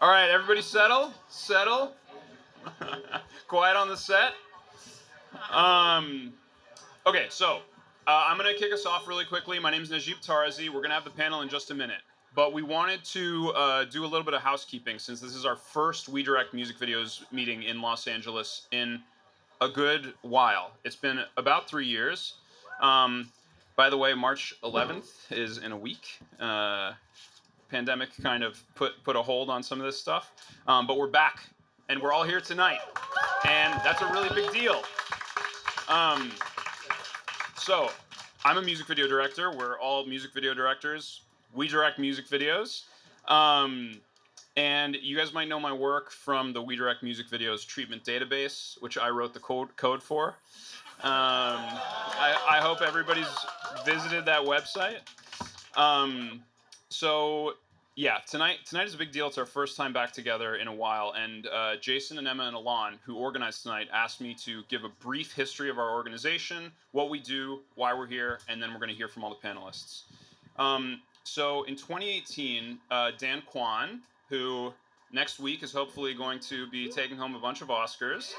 All right, everybody settle. Settle. Quiet on the set. Um, okay, so I'm going to kick us off really quickly. My name is Najib Tarazi. We're going to have the panel in just a minute. But we wanted to do a little bit of housekeeping since this is our first We Direct Music Videos meeting in Los Angeles in a good while. It's been about 3 years. By the way, March 11th is in a week. Pandemic kind of put a hold on some of this stuff, but we're back and we're all here tonight, and that's a really big deal. Um, so, I'm a music video director. We're all music video directors. We direct music videos. And you guys might know my work from the We Direct Music Videos treatment database, which I wrote the code for. I hope everybody's visited that website. So yeah, tonight is a big deal. It's our first time back together in a while, and Jason and Emma and Alon, who organized tonight, asked me to give a brief history of our organization, what we do, why we're here, and then we're going to hear from all the panelists. So in 2018, Dan Kwan, who next week is hopefully going to be taking home a bunch of Oscars,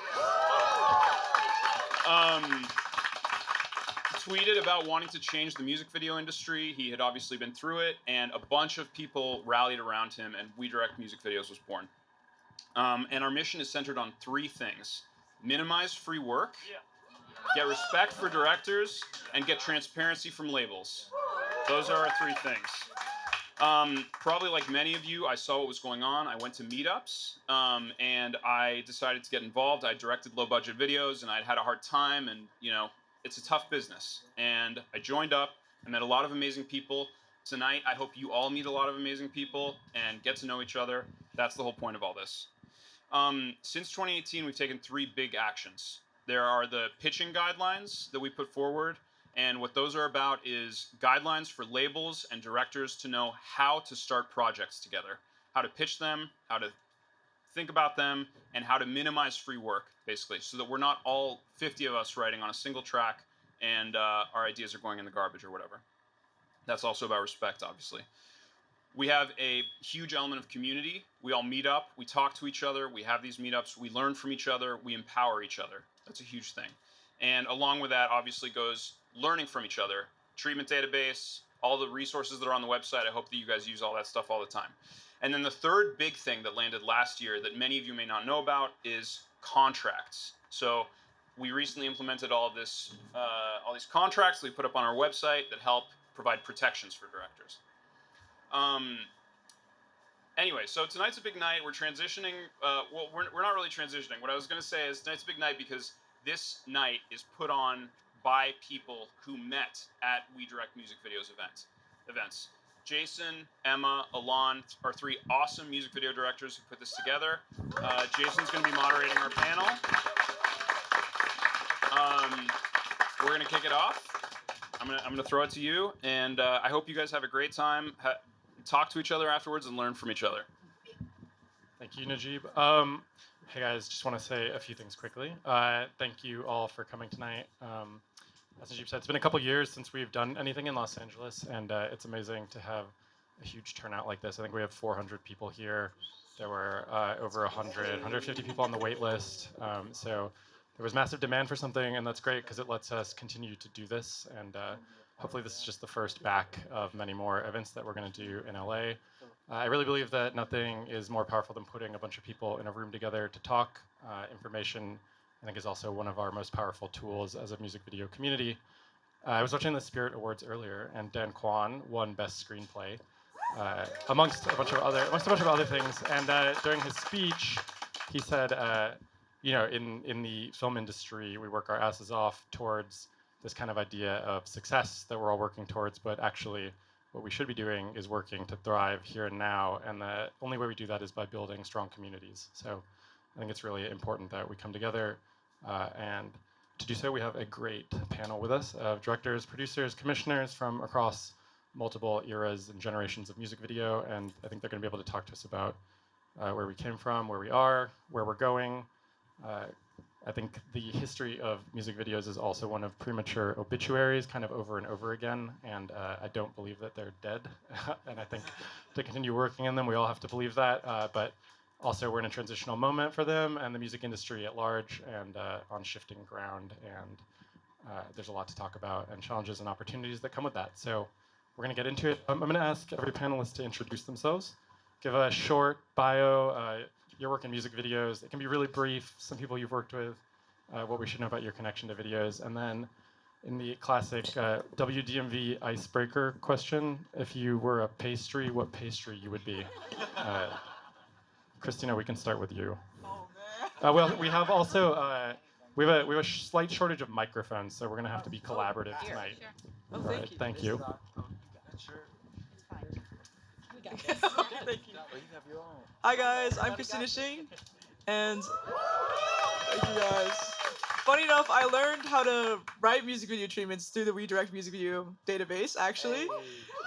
tweeted about wanting to change the music video industry. He had obviously been through it, and a bunch of people rallied around him, and We Direct Music Videos was born. And our mission is centered on three things: minimize free work, get respect for directors, and get transparency from labels. Those are our three things. Probably like many of you, I saw what was going on. I went to meetups, and I decided to get involved. I directed low-budget videos, and I'd had a hard time, and it's a tough business. And I joined up. I met a lot of amazing people. Tonight, I hope you all meet a lot of amazing people and get to know each other. That's the whole point of all this. Since 2018, we've taken three big actions. There are the pitching guidelines that we put forward. And what those are about is guidelines for labels and directors to know how to start projects together, how to pitch them, how to think about them, and how to minimize free work, basically, so that we're not all 50 of us writing on a single track and our ideas are going in the garbage or whatever. That's also about respect, obviously. We have a huge element of community. We all meet up, we talk to each other, we have these meetups, we learn from each other, we empower each other. That's a huge thing. And along with that, obviously, goes learning from each other, treatment database, all the resources that are on the website. I hope that you guys use all that stuff all the time. And then the third big thing that landed last year that many of you may not know about is contracts. So we recently implemented all these contracts that we put up on our website that help provide protections for directors. Anyway, so tonight's a big night. We're transitioning. Well, we're not really transitioning. What I was going to say is tonight's a big night because this night is put on by people who met at We Direct Music Videos events. Jason, Emma, Alon are three awesome music video directors who put this together. Jason's going to be moderating our panel. We're going to kick it off. I'm gonna throw it to you, and I hope you guys have a great time. Talk to each other afterwards and learn from each other. Thank you, Najib. Hey guys, just want to say a few things quickly. Thank you all for coming tonight. As Najib said, it's been a couple years since we've done anything in Los Angeles, and it's amazing to have a huge turnout like this. I think we have 400 people here. There were over 150 people on the wait list. So there was massive demand for something, and that's great because it lets us continue to do this. And hopefully this is just the first back of many more events that we're going to do in LA. I really believe that nothing is more powerful than putting a bunch of people in a room together to talk. Information, I think, is also one of our most powerful tools as a music video community. I was watching the Spirit Awards earlier, and Dan Kwan won Best Screenplay, amongst a bunch of other things. And during his speech, he said, in the film industry, we work our asses off towards this kind of idea of success that we're all working towards, but actually what we should be doing is working to thrive here and now, and the only way we do that is by building strong communities. So I think it's really important that we come together, and to do so we have a great panel with us of directors, producers, commissioners from across multiple eras and generations of music video, and I think they're going to be able to talk to us about where we came from, where we are, where we're going, I think the history of music videos is also one of premature obituaries, kind of over and over again, and I don't believe that they're dead. And I think to continue working in them, we all have to believe that. But also, we're in a transitional moment for them and the music industry at large, and on shifting ground. And there's a lot to talk about, and challenges and opportunities that come with that. So we're going to get into it. I'm going to ask every panelist to introduce themselves, give a short bio, your work in music videos. It can be really brief, some people you've worked with, what we should know about your connection to videos, and then in the classic WDMV icebreaker question, if you were a pastry, what pastry you would be. Christina, we can start with you. Oh, man. Well, we have also, we have a slight shortage of microphones, so we're going to have to be collaborative tonight. Sure. Oh, Right, thank you. Sure. It's fine. We got this. Okay, thank you. Hi guys, I'm Christina Xing, and thank you guys. Funny enough, I learned how to write music video treatments through the WeDirect music video database. Actually,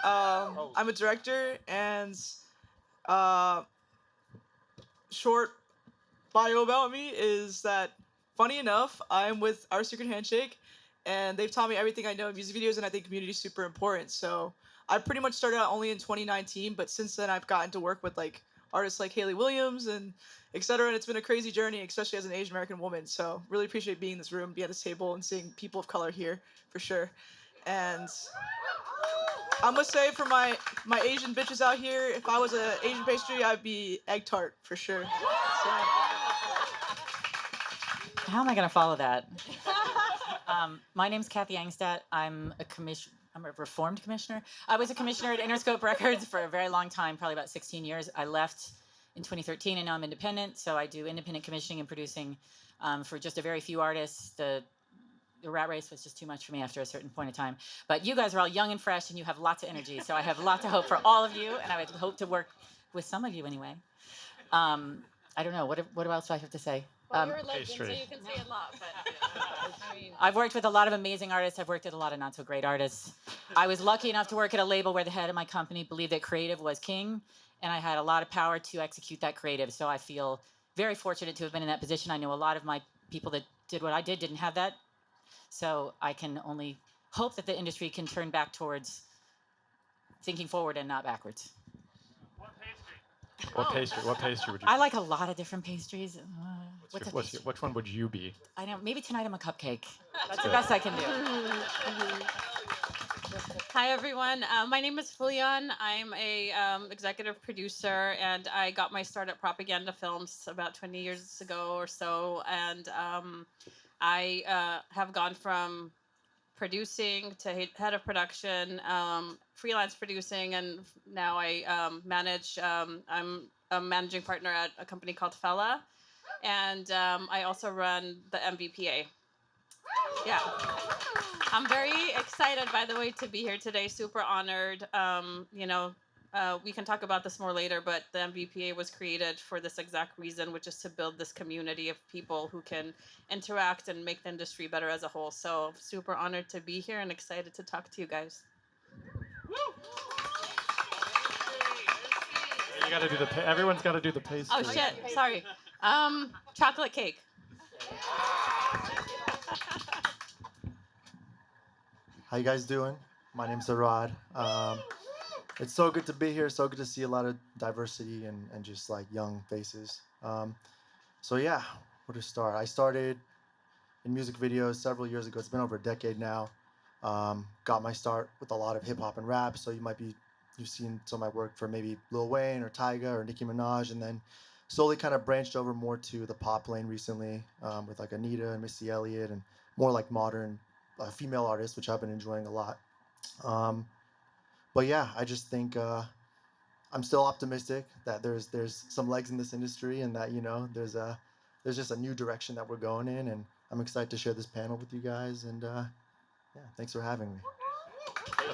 I'm a director, and short bio about me is that, funny enough, I'm with Our Secret Handshake, and they've taught me everything I know in music videos, and I think community is super important. So I pretty much started out only in 2019, but since then I've gotten to work with like artists like Haley Williams and etc. And it's been a crazy journey, especially as an Asian American woman. So really appreciate being in this room, being at this table, and seeing people of color here for sure. And I must say, for my Asian bitches out here, if I was an Asian pastry, I'd be egg tart for sure. So. How am I going to follow that? My name's Kathy Angstadt. I'm a reformed commissioner. I was a commissioner at Interscope Records for a very long time, probably about 16 years. I left in 2013, and now I'm independent. So I do independent commissioning and producing for just a very few artists. The rat race was just too much for me after a certain point of time. But you guys are all young and fresh, and you have lots of energy. So I have lots of hope for all of you, and I would hope to work with some of you anyway. I don't know. What else do I have to say? Well, you're a legend, so pastry. you can say a lot, but I mean, I've worked with a lot of amazing artists. I've worked with a lot of not so great artists. I was lucky enough to work at a label where the head of my company believed that creative was king, and I had a lot of power to execute that creative. So I feel very fortunate to have been in that position. I know a lot of my people that did what I did didn't have that. So I can only hope that the industry can turn back towards thinking forward and not backwards. What pastry would you I like a lot of different pastries. which one would you be? I know, maybe tonight I'm a cupcake. That's the best I can do. hi everyone. My name is Fuliane. I'm a executive producer, and I got my start at Propaganda Films about 20 years ago or so. And I have gone from producing to head of production, freelance producing, and now I manage. I'm a managing partner at a company called Fella, and I also run the MVPA. Yeah, I'm very excited, by the way, to be here today. Super honored. We can talk about this more later, but the MVPA was created for this exact reason, which is to build this community of people who can interact and make the industry better as a whole. So super honored to be here and excited to talk to you guys. You got to do everyone's got to do the pastry. Oh shit, sorry. Chocolate cake. How you guys doing? My name's Arrad. It's so good to be here. So good to see a lot of diversity and just like young faces. So yeah, where to start? I started in music videos several years ago. It's been over a decade now. Got my start with a lot of hip hop and rap. So you've seen some of my work for maybe Lil Wayne or Tyga or Nicki Minaj, and then slowly kind of branched over more to the pop lane recently with like Anita and Missy Elliott and more like modern female artists, which I've been enjoying a lot. But yeah, I just think I'm still optimistic that there's some legs in this industry, and that there's just a new direction that we're going in, and I'm excited to share this panel with you guys. And yeah, thanks for having me.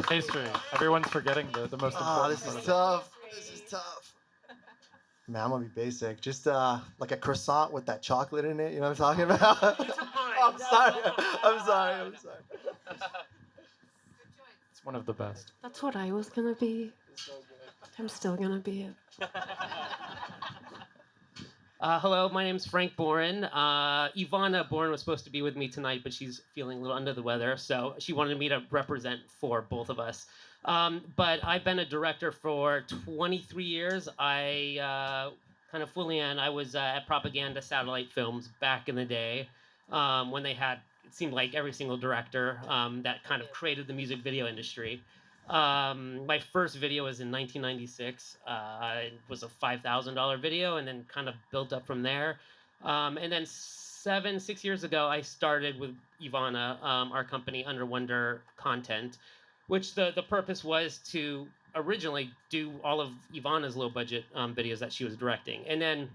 Pastry. Everyone's forgetting the most important. This is tough. This is tough. Man, I'm gonna be basic. Just like a croissant with that chocolate in it. You know what I'm talking about? I'm sorry. It's one of the best. That's what I was gonna be. I'm still gonna be it. Hello, my name's Frank Borin. Ivana Borin was supposed to be with me tonight, but she's feeling a little under the weather, so she wanted me to represent for both of us. But I've been a director for 23 years. Kind of Fuliane, I was at Propaganda Satellite Films back in the day when they had, it seemed like every single director that kind of created the music video industry. My first video was in 1996. It was a $5,000 video, and then kind of built up from there. And then 6 years ago, I started with Ivana, our company, Under Wonder Content, which the purpose was to originally do all of Ivana's low budget videos that she was directing, and then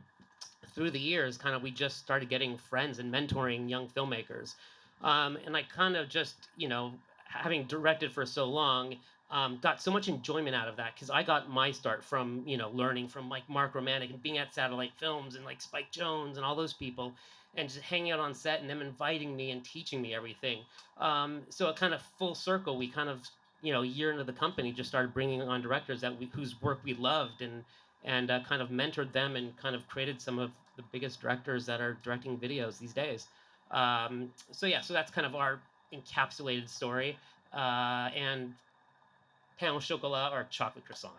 through the years, kind of we just started getting friends and mentoring young filmmakers, and I kind of just having directed for so long, got so much enjoyment out of that because I got my start from learning from like Mark Romanek and being at Satellite Films and like Spike Jones and all those people, and just hanging out on set and them inviting me and teaching me everything. So it kind of full circle. We kind of a year into the company just started bringing on directors whose work we loved and kind of mentored them and kind of created some of the biggest directors that are directing videos these days. So that's kind of our encapsulated story. And pain au chocolat or chocolate croissant.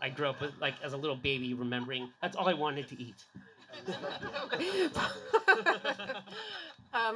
I grew up with, like, as a little baby, remembering that's all I wanted to eat.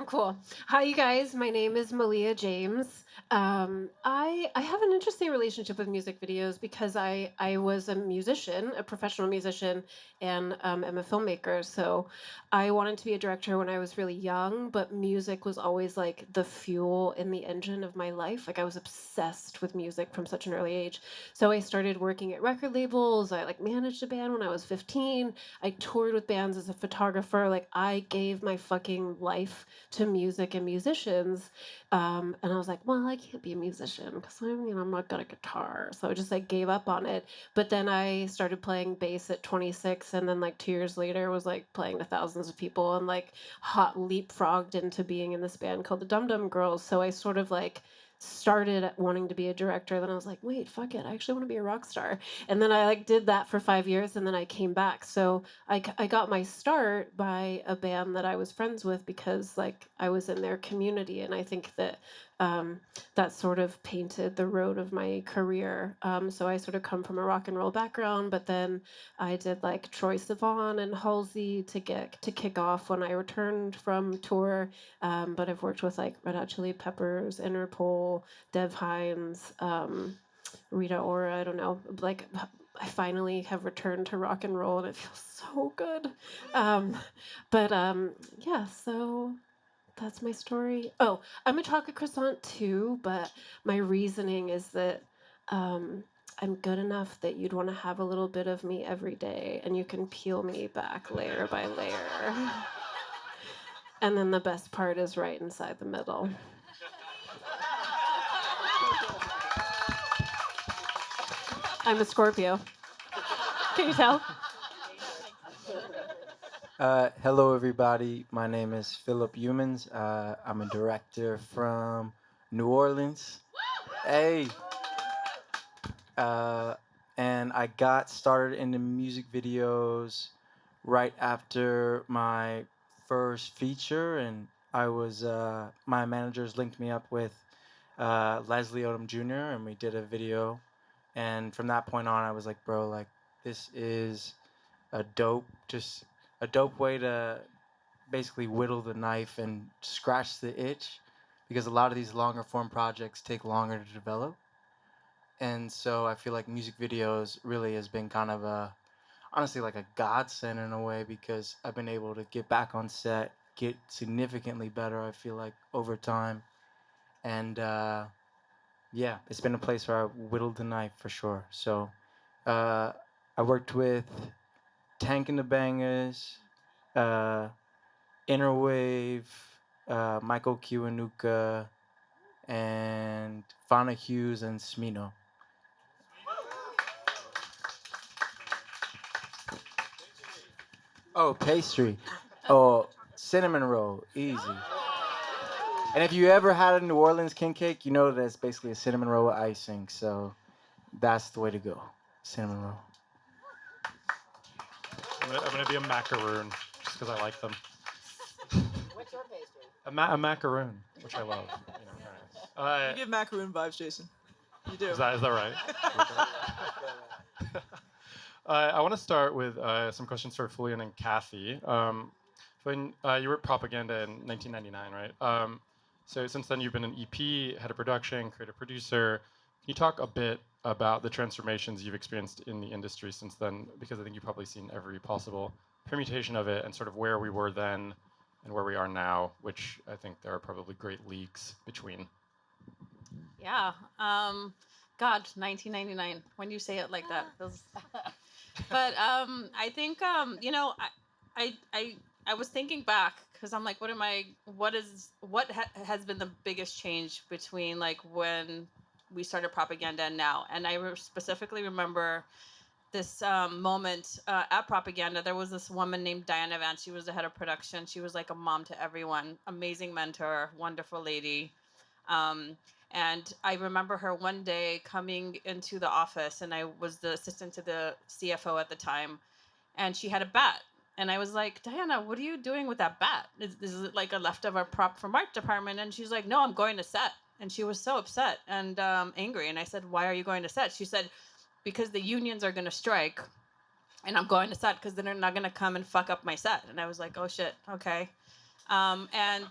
Cool. Hi, you guys. My name is Malia James. I have an interesting relationship with music videos because I was a musician, a professional musician, and am a filmmaker. So I wanted to be a director when I was really young, but music was always like the fuel in the engine of my life. Like I was obsessed with music from such an early age. So I started working at record labels. I like managed a band when I was 15. I toured with bands as a photographer. Like I gave my fucking life to music and musicians. And I was like, well, I can't be a musician because I'm not good at guitar. So I just like gave up on it. But then I started playing bass at 26, and then like 2 years later was like playing to thousands of people and like hot leapfrogged into being in this band called the Dum Dum Girls. So I sort of like started wanting to be a director. Then I was like, wait, fuck it, I actually want to be a rock star. And then I like did that for 5 years, and then I came back. So I got my start by a band that I was friends with because like I was in their community, and I think that that sort of painted the road of my career. So I sort of come from a rock and roll background, but then I did like Troye Sivan and Halsey to kick off when I returned from tour. But I've worked with like Red Hot Chili Peppers, Interpol, Dev Hynes, Rita Ora. I don't know. Like I finally have returned to rock and roll, and it feels so good. Yeah. So that's my story. Oh, I'm a chocolate croissant too, but my reasoning is that I'm good enough that you'd want to have a little bit of me every day, and you can peel me back layer by layer. And then the best part is right inside the middle. I'm a Scorpio. Can you tell? Hello, everybody. My name is Phillip Youmans. I'm a director from New Orleans. Hey. And I got started in the music videos right after my first feature, and I was my managers linked me up with Leslie Odom Jr. and we did a video. And from that point on, I was like, bro, like this is a dope way to basically whittle the knife and scratch the itch, because a lot of these longer form projects take longer to develop. And so I feel like music videos really has been kind of honestly like a godsend in a way, because I've been able to get back on set, get significantly better, I feel like, over time. And yeah, it's been a place where I whittled the knife for sure. So I worked with Tank and the Bangers, Innerwave, Michael Kiwanuka, and Fauna Hughes and Smino. Oh, pastry. Oh, cinnamon roll. Easy. And if you ever had a New Orleans king cake, you know that it's basically a cinnamon roll with icing. So that's the way to go. Cinnamon roll. I'm gonna be a macaroon. just because I like them. What's your pastry? A macaroon, which I love. You give macaroon vibes, Jason. You do. Is that right? I want to start with some questions for Fuliane and Kathy. When you were at Propaganda in 1999, right? So since then, you've been an EP, head of production, creative producer. Can you talk a bit about the transformations you've experienced in the industry since then? Because I think you've probably seen every possible permutation of it and sort of where we were then and where we are now, which I think there are probably great leagues between. Yeah. God, 1999. When you say it like that, feels. But I think I was thinking back because I'm like, what has been the biggest change between like when we started Propaganda and now? And I specifically remember this moment at Propaganda. There was this woman named Diana Vance. She was the head of production. She was like a mom to everyone, amazing mentor, wonderful lady. And I remember her one day coming into the office, and I was the assistant to the CFO at the time, and she had a bat. And I was like, Diana, what are you doing with that bat? Is it like a leftover prop from art department? And she's like, no, I'm going to set. And she was so upset and angry. And I said, why are you going to set? She said, because the unions are going to strike, and I'm going to set because they're not going to come and fuck up my set. And I was like, oh shit, okay. And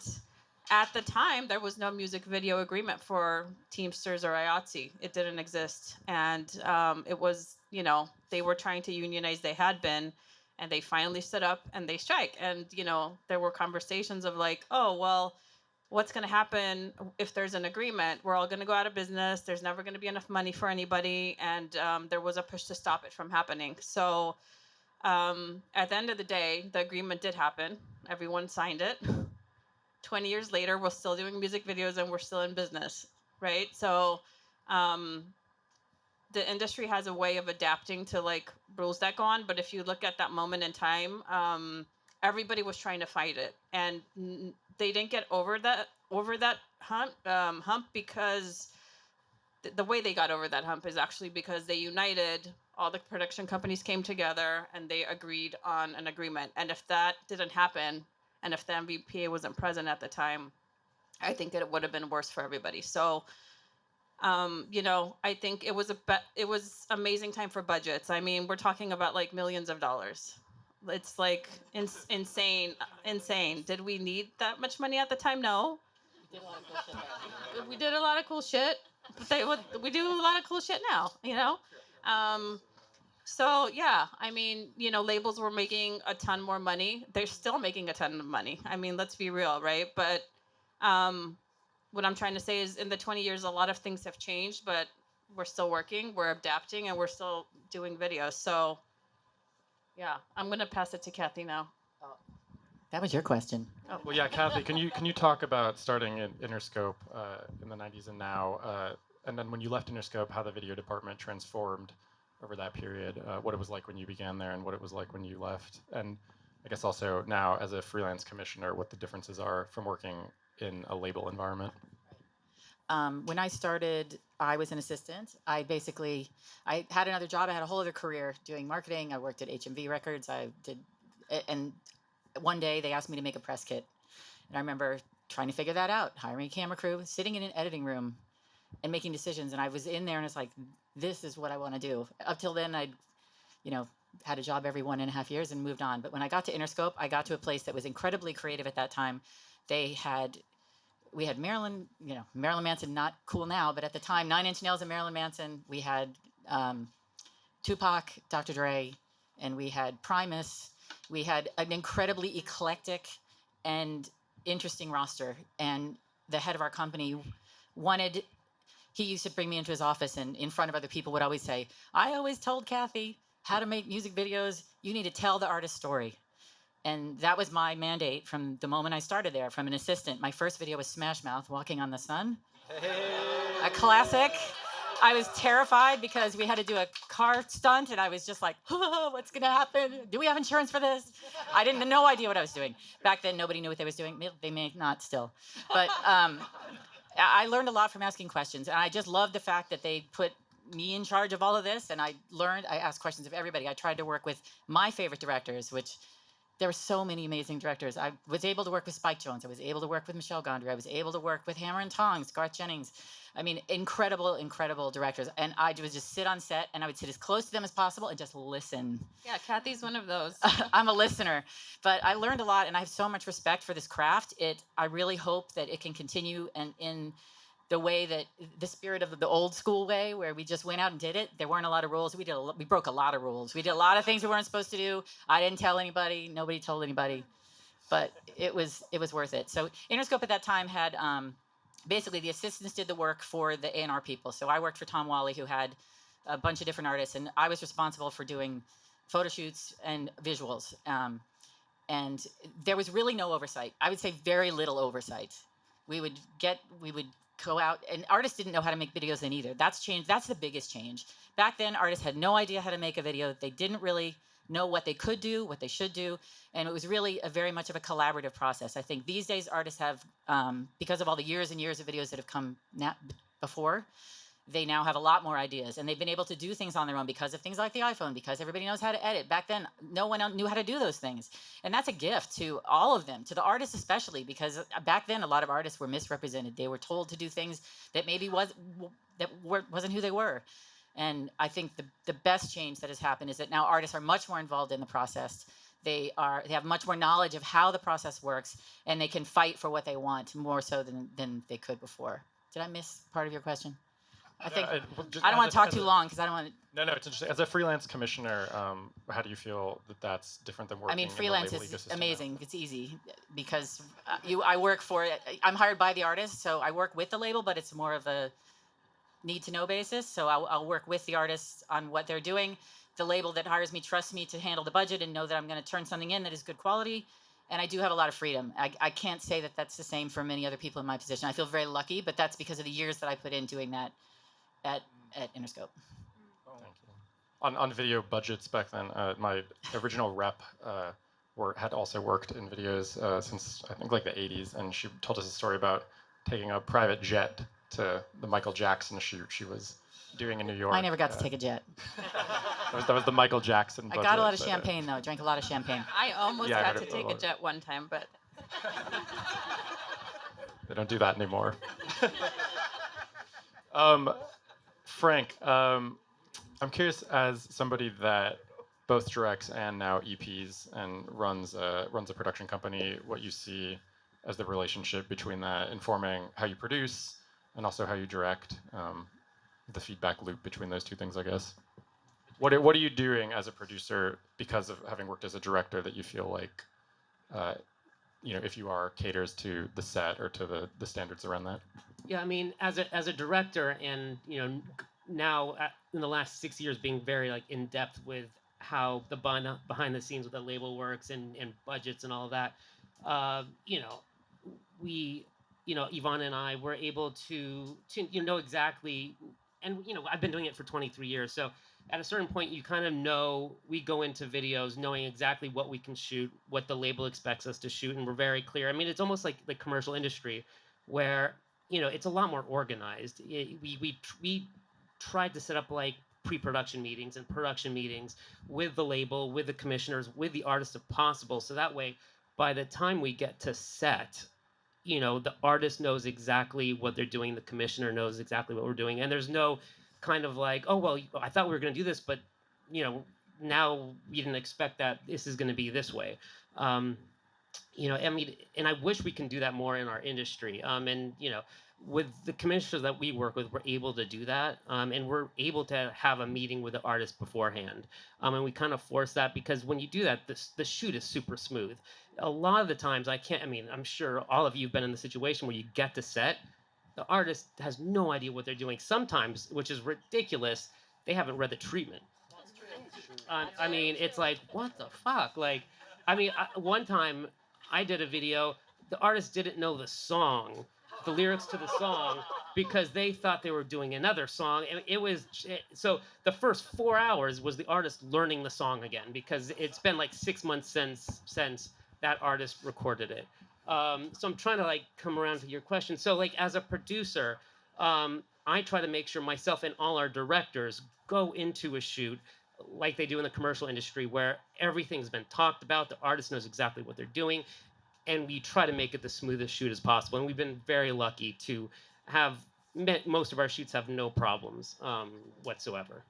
at the time, there was no music video agreement for Teamsters or IATSE. It didn't exist. And it was, they were trying to unionize. They had been. And they finally stood up and they strike. And, there were conversations of like, oh, well, what's going to happen if there's an agreement? We're all going to go out of business. There's never going to be enough money for anybody. And there was a push to stop it from happening. So at the end of the day, the agreement did happen. Everyone signed it. 20 years later, we're still doing music videos and we're still in business, right? So the industry has a way of adapting to like rules that go on. But if you look at that moment in time, everybody was trying to fight it, and they didn't get over that hump because the way they got over that hump is actually because they united. All the production companies came together and they agreed on an agreement. And if that didn't happen, and if the MVPA wasn't present at the time, I think that it would have been worse for everybody. So I think it was amazing time for budgets. I mean, we're talking about like millions of dollars. It's like insane. Did we need that much money at the time? No. We did a lot of cool shit, but we do a lot of cool shit now, So yeah, I mean, labels were making a ton more money. They're still making a ton of money. I mean, let's be real, right? But what I'm trying to say is in the 20 years, a lot of things have changed, but we're still working, we're adapting, and we're still doing videos. So yeah, I'm going to pass it to Kathy now. That was your question. Oh. Well, yeah, Kathy, can you talk about starting in Interscope in the 90s and now, and then when you left Interscope, how the video department transformed over that period, what it was like when you began there and what it was like when you left, and I guess also now as a freelance commissioner, what the differences are from working in a label environment. When I started, I was an assistant. I had another job. I had a whole other career doing marketing. I worked at HMV Records. And one day they asked me to make a press kit. And I remember trying to figure that out, hiring a camera crew, sitting in an editing room and making decisions. And I was in there and it's like, this is what I want to do. Up till then, I'd, had a job every 1.5 years and moved on. But when I got to Interscope, I got to a place that was incredibly creative at that time. We had Marilyn Manson, not cool now, but at the time, 9 Inch Nails and Marilyn Manson. We had Tupac, Dr. Dre, and we had Primus. We had an incredibly eclectic and interesting roster. And the head of our company he used to bring me into his office and in front of other people would always say, I always told Kathy how to make music videos. You need to tell the artist story. And that was my mandate from the moment I started there, from an assistant. My first video was Smash Mouth, Walking on the Sun. Hey. A classic. I was terrified because we had to do a car stunt, and I was just like, oh, what's going to happen? Do we have insurance for this? I didn't have no idea what I was doing. Back then, nobody knew what they was doing. They may not still. But I learned a lot from asking questions, and I just love the fact that they put me in charge of all of this, and I asked questions of everybody. I tried to work with my favorite directors, which there were so many amazing directors. I was able to work with Spike Jonze. I was able to work with Michelle Gondry. I was able to work with Hammer and Tongs, Garth Jennings. I mean, incredible, incredible directors. And I would just sit on set and I would sit as close to them as possible and just listen. Yeah, Kathy's one of those. I'm a listener, but I learned a lot and I have so much respect for this craft. I really hope that it can continue and in the way that the spirit of the old school way where we just went out and did it. There weren't a lot of rules. We broke a lot of rules. We did a lot of things we weren't supposed to do. I didn't tell anybody. Nobody told anybody, but it was worth it. So Interscope at that time had basically the assistants did the work for the A&R people. So I worked for Tom Wally, who had a bunch of different artists, and I was responsible for doing photo shoots and visuals. And there was really no oversight. I would say very little oversight. We would go out, and artists didn't know how to make videos then either. That's changed. That's the biggest change. Back then, artists had no idea how to make a video. They didn't really know what they could do, what they should do, and it was really very much of a collaborative process. I think these days artists have, because of all the years and years of videos that have come before, they now have a lot more ideas, and they've been able to do things on their own because of things like the iPhone, because everybody knows how to edit. Back then, no one knew how to do those things. And that's a gift to all of them, to the artists especially, because back then, a lot of artists were misrepresented. They were told to do things that maybe wasn't who they were. And I think the best change that has happened is that now artists are much more involved in the process. They have much more knowledge of how the process works, and they can fight for what they want more so than they could before. Did I miss part of your question? I think I don't want to talk too long because I don't want to. No, it's interesting. As a freelance commissioner, how do you feel that that's different than working? I mean, freelance is amazing. Now? It's easy because I work for. I'm hired by the artist, so I work with the label, but it's more of a need-to-know basis. So I'll work with the artists on what they're doing. The label that hires me trusts me to handle the budget and know that I'm going to turn something in that is good quality. And I do have a lot of freedom. I can't say that that's the same for many other people in my position. I feel very lucky, but that's because of the years that I put in doing that at Interscope. Thank you. On video budgets back then, my original rep had also worked in videos since I think like the 80s, and she told us a story about taking a private jet to the Michael Jackson shoot she was doing in New York. I never got to take a jet. that was the Michael Jackson budget. I got a lot of champagne though. I drank a lot of champagne. I almost got to take a jet one time, but they don't do that anymore. Frank, I'm curious, as somebody that both directs and now EPs and runs a production company, what you see as the relationship between that informing how you produce and also how you direct, the feedback loop between those two things, I guess. What are you doing as a producer because of having worked as a director that you feel like, if you are, caters to the set or to the standards around that? Yeah, I mean, as a director, and now in the last 6 years being very like in depth with how the behind the scenes with the label works and budgets and all of that, we, Ivana and I were able to know exactly, and I've been doing it for 23 years, so at a certain point you kind of know, we go into videos knowing exactly what we can shoot, what the label expects us to shoot, and we're very clear. I mean, it's almost like the commercial industry where it's a lot more organized. We tried to set up like pre-production meetings and production meetings with the label, with the commissioners, with the artists if possible, so that way by the time we get to set, the artist knows exactly what they're doing, the commissioner knows exactly what we're doing, and there's no kind of like, oh, well, I thought we were going to do this, but, now we didn't expect that this is going to be this way. I mean, and I wish we can do that more in our industry. And, with the commissioners that we work with, we're able to do that. And we're able to have a meeting with the artist beforehand. And we kind of force that because when you do that, the shoot is super smooth. A lot of the times I'm sure all of you have been in the situation where you get to set, the artist has no idea what they're doing. Sometimes, which is ridiculous, they haven't read the treatment. I mean, it's like, what the fuck? Like, I mean, one time I did a video, the artist didn't know the song, the lyrics to the song, because they thought they were doing another song. And so the first 4 hours was the artist learning the song again, because it's been like 6 months since that artist recorded it. So I'm trying to like come around to your question. So like as a producer, I try to make sure myself and all our directors go into a shoot like they do in the commercial industry, where everything's been talked about, the artist knows exactly what they're doing, and we try to make it the smoothest shoot as possible. And we've been very lucky to have most of our shoots have no problems whatsoever.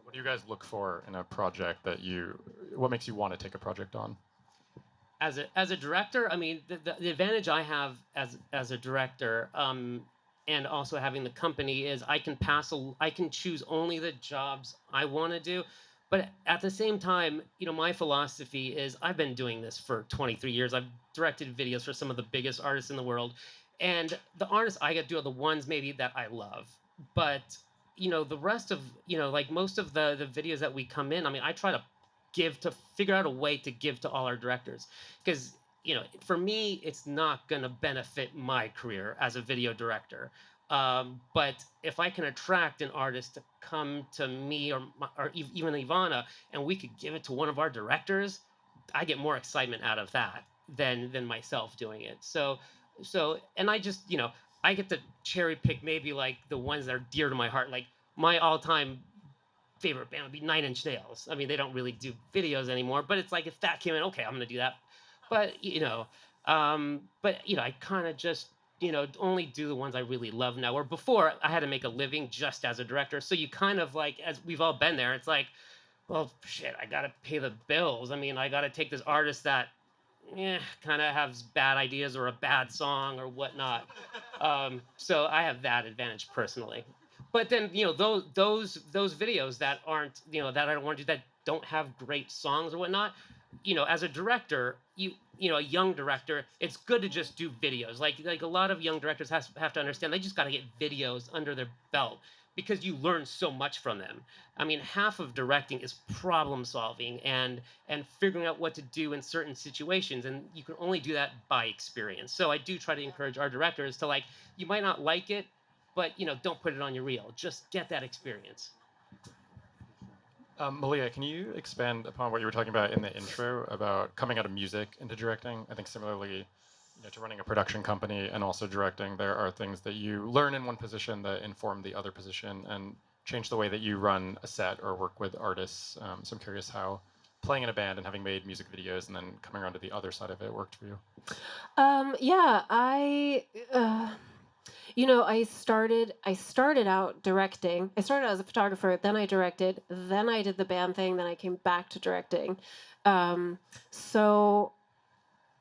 What do you guys look for in a project that what makes you want to take a project on? As a director, I mean, the advantage I have as a director, and also having the company, is I can choose only the jobs I want to do. But at the same time, you know, my philosophy is I've been doing this for 23 years. I've directed videos for some of the biggest artists in the world, and the artists I get to do are the ones maybe that I love. But you know, the rest of, you know, like most of the videos that we come in, I mean, I try to figure out a way to give to all our directors, because you know, for me, it's not going to benefit my career as a video director. But if I can attract an artist to come to me, or even Ivana, and we could give it to one of our directors, I get more excitement out of that than myself doing it. So, and I just, you know, I get to cherry pick maybe like the ones that are dear to my heart. Like my all-time favorite band would be 9 Inch Nails. I mean, they don't really do videos anymore, but it's like if that came in, okay, I'm gonna do that. But you know, I kind of just, you know, only do the ones I really love now. Or before, I had to make a living just as a director, so you kind of like, as we've all been there, it's like, well, shit, I gotta pay the bills. I mean, I gotta take this artist that, kind of has bad ideas or a bad song or whatnot. So I have that advantage personally. But then, you know, those videos that aren't, you know, that I don't want to do, that don't have great songs or whatnot, you know, as a director, you know, a young director, it's good to just do videos. Like a lot of young directors have to understand, they just got to get videos under their belt, because you learn so much from them. I mean, half of directing is problem solving and figuring out what to do in certain situations, and you can only do that by experience. So I do try to encourage our directors to, like, you might not like it, but you know, don't put it on your reel. Just get that experience. Malia, can you expand upon what you were talking about in the intro about coming out of music into directing? I think similarly, you know, to running a production company and also directing, there are things that you learn in one position that inform the other position and change the way that you run a set or work with artists. So I'm curious how playing in a band and having made music videos and then coming around to the other side of it worked for you. Yeah, you know, I started out directing. I started out as a photographer, then I directed, then I did the band thing, then I came back to directing. So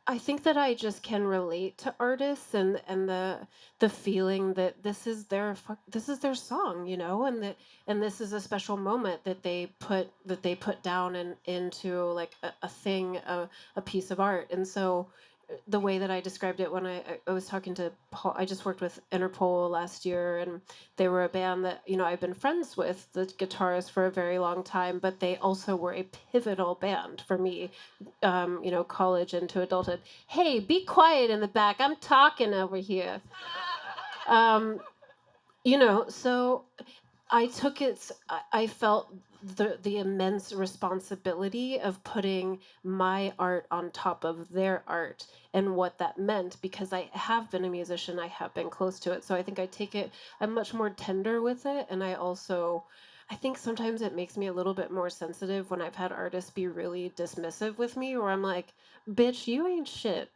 I think that I just can relate to artists and the feeling that this is their song, you know, and this is a special moment that they put down and into like a thing, a piece of art. And so the way that I described it when I was talking to Paul, I just worked with Interpol last year, and they were a band that, you know, I've been friends with the guitarist for a very long time, but they also were a pivotal band for me, you know, college into adulthood. Hey, be quiet in the back. I'm talking over here. You know, so I took it. I felt the immense responsibility of putting my art on top of their art and what that meant, because I have been a musician, I have been close to it. So I think I take it, I'm much more tender with it. And I think sometimes it makes me a little bit more sensitive when I've had artists be really dismissive with me, where I'm like, bitch, you ain't shit.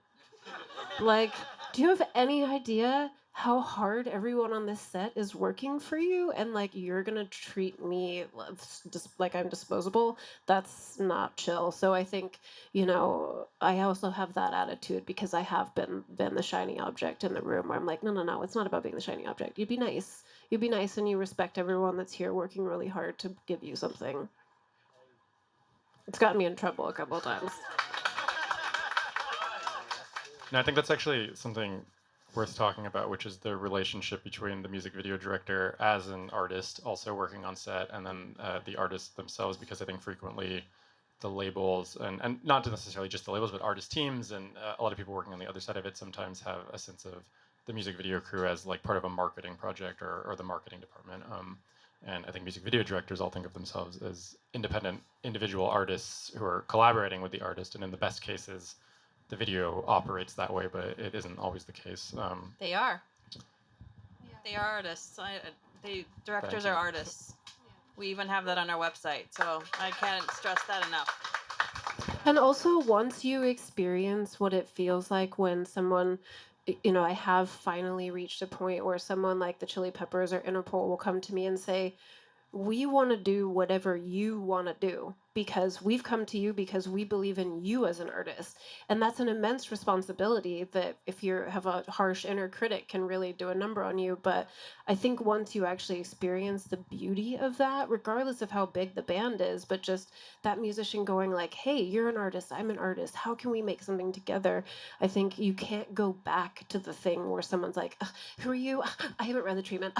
Like, do you have any idea how hard everyone on this set is working for you? And like, you're gonna treat me just like I'm disposable? That's not chill. So I think, you know, I also have that attitude because I have been the shiny object in the room, where I'm like, no, it's not about being the shiny object. You'd be nice. You'd be nice, and you respect everyone that's here working really hard to give you something. It's gotten me in trouble a couple of times. And I think that's actually something worth talking about, which is the relationship between the music video director as an artist also working on set, and then the artists themselves, because I think frequently the labels, and not necessarily just the labels, but artist teams and a lot of people working on the other side of it sometimes have a sense of the music video crew as like part of a marketing project or the marketing department. And I think music video directors all think of themselves as independent individual artists who are collaborating with the artist, and in the best cases, the video operates that way, but it isn't always the case. They are. They are artists. Directors are artists. We even have that on our website, so I can't stress that enough. And also, once you experience what it feels like when someone, I have finally reached a point where someone like the Chili Peppers or Interpol will come to me and say, we want to do whatever you want to do because we've come to you because we believe in you as an artist. And that's an immense responsibility that if you have a harsh inner critic can really do a number on you. But I think once you actually experience the beauty of that, regardless of how big the band is, but just that musician going like, hey, you're an artist, I'm an artist, how can we make something together? I think you can't go back to the thing where someone's like, who are you? I haven't read the treatment.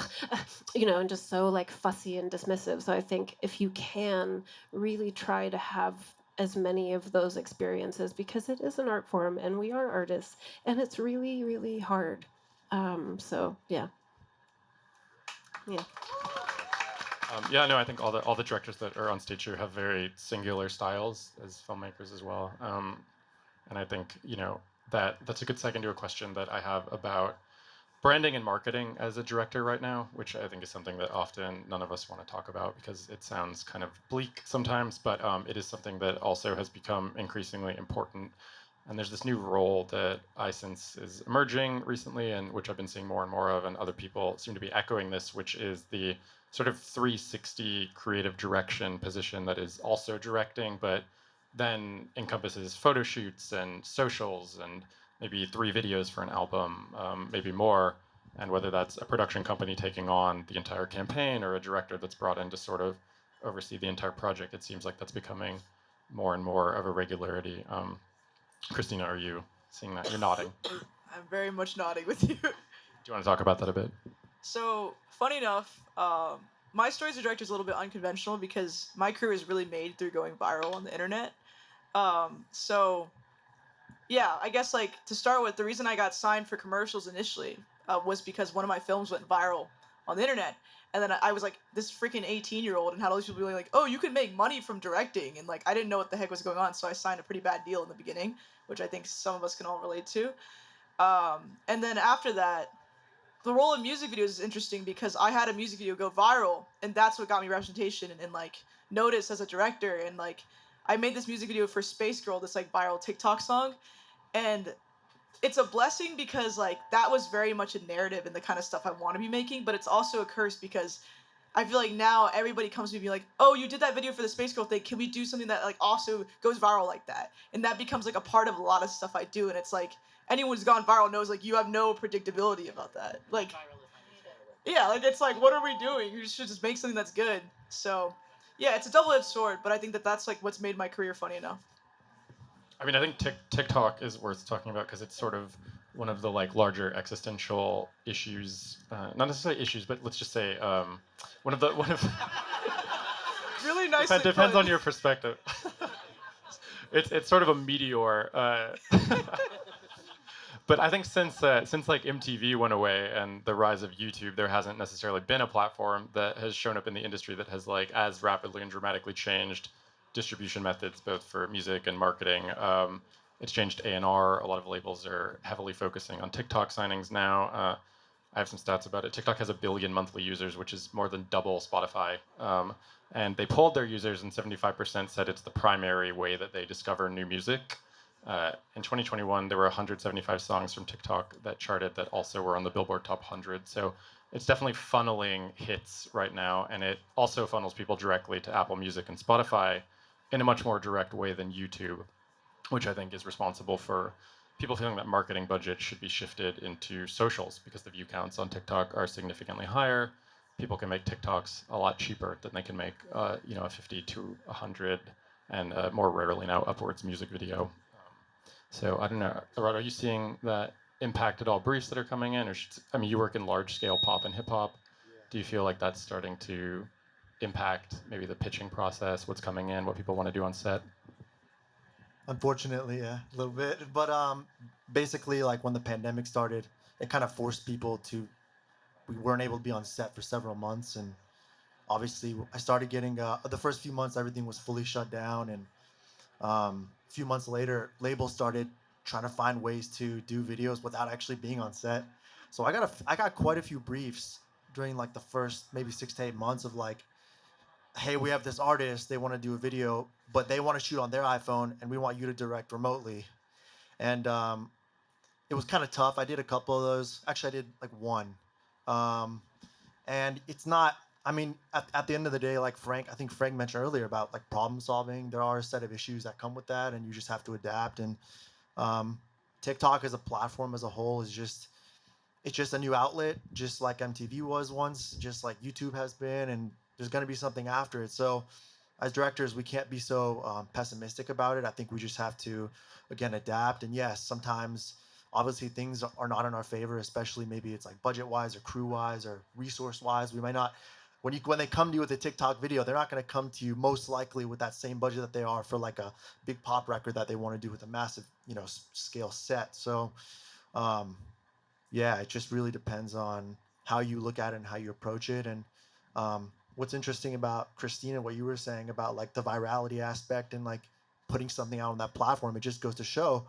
And just so like fussy and dismissive. So I think if you can really try to have as many of those experiences because it is an art form and we are artists and it's really, really hard. So yeah. Yeah, no, I think all the directors that are on stage here have very singular styles as filmmakers as well. And I think that's a good segue into a question that I have about branding and marketing as a director right now, which I think is something that often none of us want to talk about because it sounds kind of bleak sometimes, but it is something that also has become increasingly important. And there's this new role that I sense is emerging recently and which I've been seeing more and more of, and other people seem to be echoing this, which is the sort of 360 creative direction position that is also directing, but then encompasses photo shoots and socials and maybe 3 videos for an album, maybe more, and whether that's a production company taking on the entire campaign or a director that's brought in to sort of oversee the entire project, it seems like that's becoming more and more of a regularity. Christina, are you seeing that? You're nodding. I'm very much nodding with you. Do you want to talk about that a bit? So, funny enough, my story as a director is a little bit unconventional because my career is really made through going viral on the internet. So, yeah, I guess like to start with, the reason I got signed for commercials initially was because one of my films went viral on the internet. And then I was like this freaking 18-year-old and had all these people being like, oh, you can make money from directing. And like, I didn't know what the heck was going on. So I signed a pretty bad deal in the beginning, which I think some of us can all relate to. And then after that, the role of music videos is interesting because I had a music video go viral, and that's what got me representation and like noticed as a director. And like, I made this music video for Space Girl, this like viral TikTok song, and it's a blessing because like that was very much a narrative and the kind of stuff I want to be making, but it's also a curse because I feel like now everybody comes to me like, oh, you did that video for the Space Girl thing. Can we do something that like also goes viral like that? And that becomes like a part of a lot of stuff I do. And it's like anyone who's gone viral knows like you have no predictability about that. Like, yeah, like it's like, what are we doing? You should just make something that's good. So, yeah, it's a double-edged sword, but I think that that's like what's made my career funny enough. I mean, I think TikTok is worth talking about because it's sort of one of the like larger existential issues, not necessarily issues, but let's just say one of Really nice. depends on your perspective. It's sort of a meteor, but I think since like MTV went away and the rise of YouTube, there hasn't necessarily been a platform that has shown up in the industry that has like as rapidly and dramatically changed distribution methods, both for music and marketing. It's changed A&R. A lot of labels are heavily focusing on TikTok signings now. I have some stats about it. TikTok has 1 billion monthly users, which is more than double Spotify. And they polled their users, and 75% said it's the primary way that they discover new music. In 2021, there were 175 songs from TikTok that charted that also were on the Billboard Top 100. So it's definitely funneling hits right now, and it also funnels people directly to Apple Music and Spotify in a much more direct way than YouTube, which I think is responsible for people feeling that marketing budget should be shifted into socials because the view counts on TikTok are significantly higher. People can make TikToks a lot cheaper than they can make, a 50 to 100 and more rarely now upwards music video. So I don't know, Arrad, are you seeing that impact at all briefs that are coming in? Or you work in large scale pop and hip hop. Do you feel like that's starting to impact maybe the pitching process, what's coming in, what people want to do on set? Unfortunately, yeah, a little bit. But basically, like when the pandemic started, it kind of forced people to. We weren't able to be on set for several months, and obviously, I started getting the first few months, everything was fully shut down, and a few months later, labels started trying to find ways to do videos without actually being on set. So I got quite a few briefs during like the first maybe 6 to 8 months of like hey, we have this artist, they want to do a video, but they want to shoot on their iPhone, and we want you to direct remotely. And it was kind of tough. I did a couple of those. Actually, I did like one. Um, and it's not, I mean, at the end of the day, like I think Frank mentioned earlier about like problem solving, there are a set of issues that come with that, and you just have to adapt. And um, TikTok as a platform as a whole is just, it's just a new outlet, just like MTV was once, just like YouTube has been, and there's going to be something after it. So as directors, we can't be so pessimistic about it. I think we just have to, again, adapt. And yes, sometimes obviously things are not in our favor, especially maybe it's like budget wise or crew wise or resource wise. We might not, when they come to you with a TikTok video, they're not going to come to you most likely with that same budget that they are for like a big pop record that they want to do with a massive, scale set. So um, yeah, it just really depends on how you look at it and how you approach it. And what's interesting about Christina, what you were saying about like the virality aspect and like putting something out on that platform, it just goes to show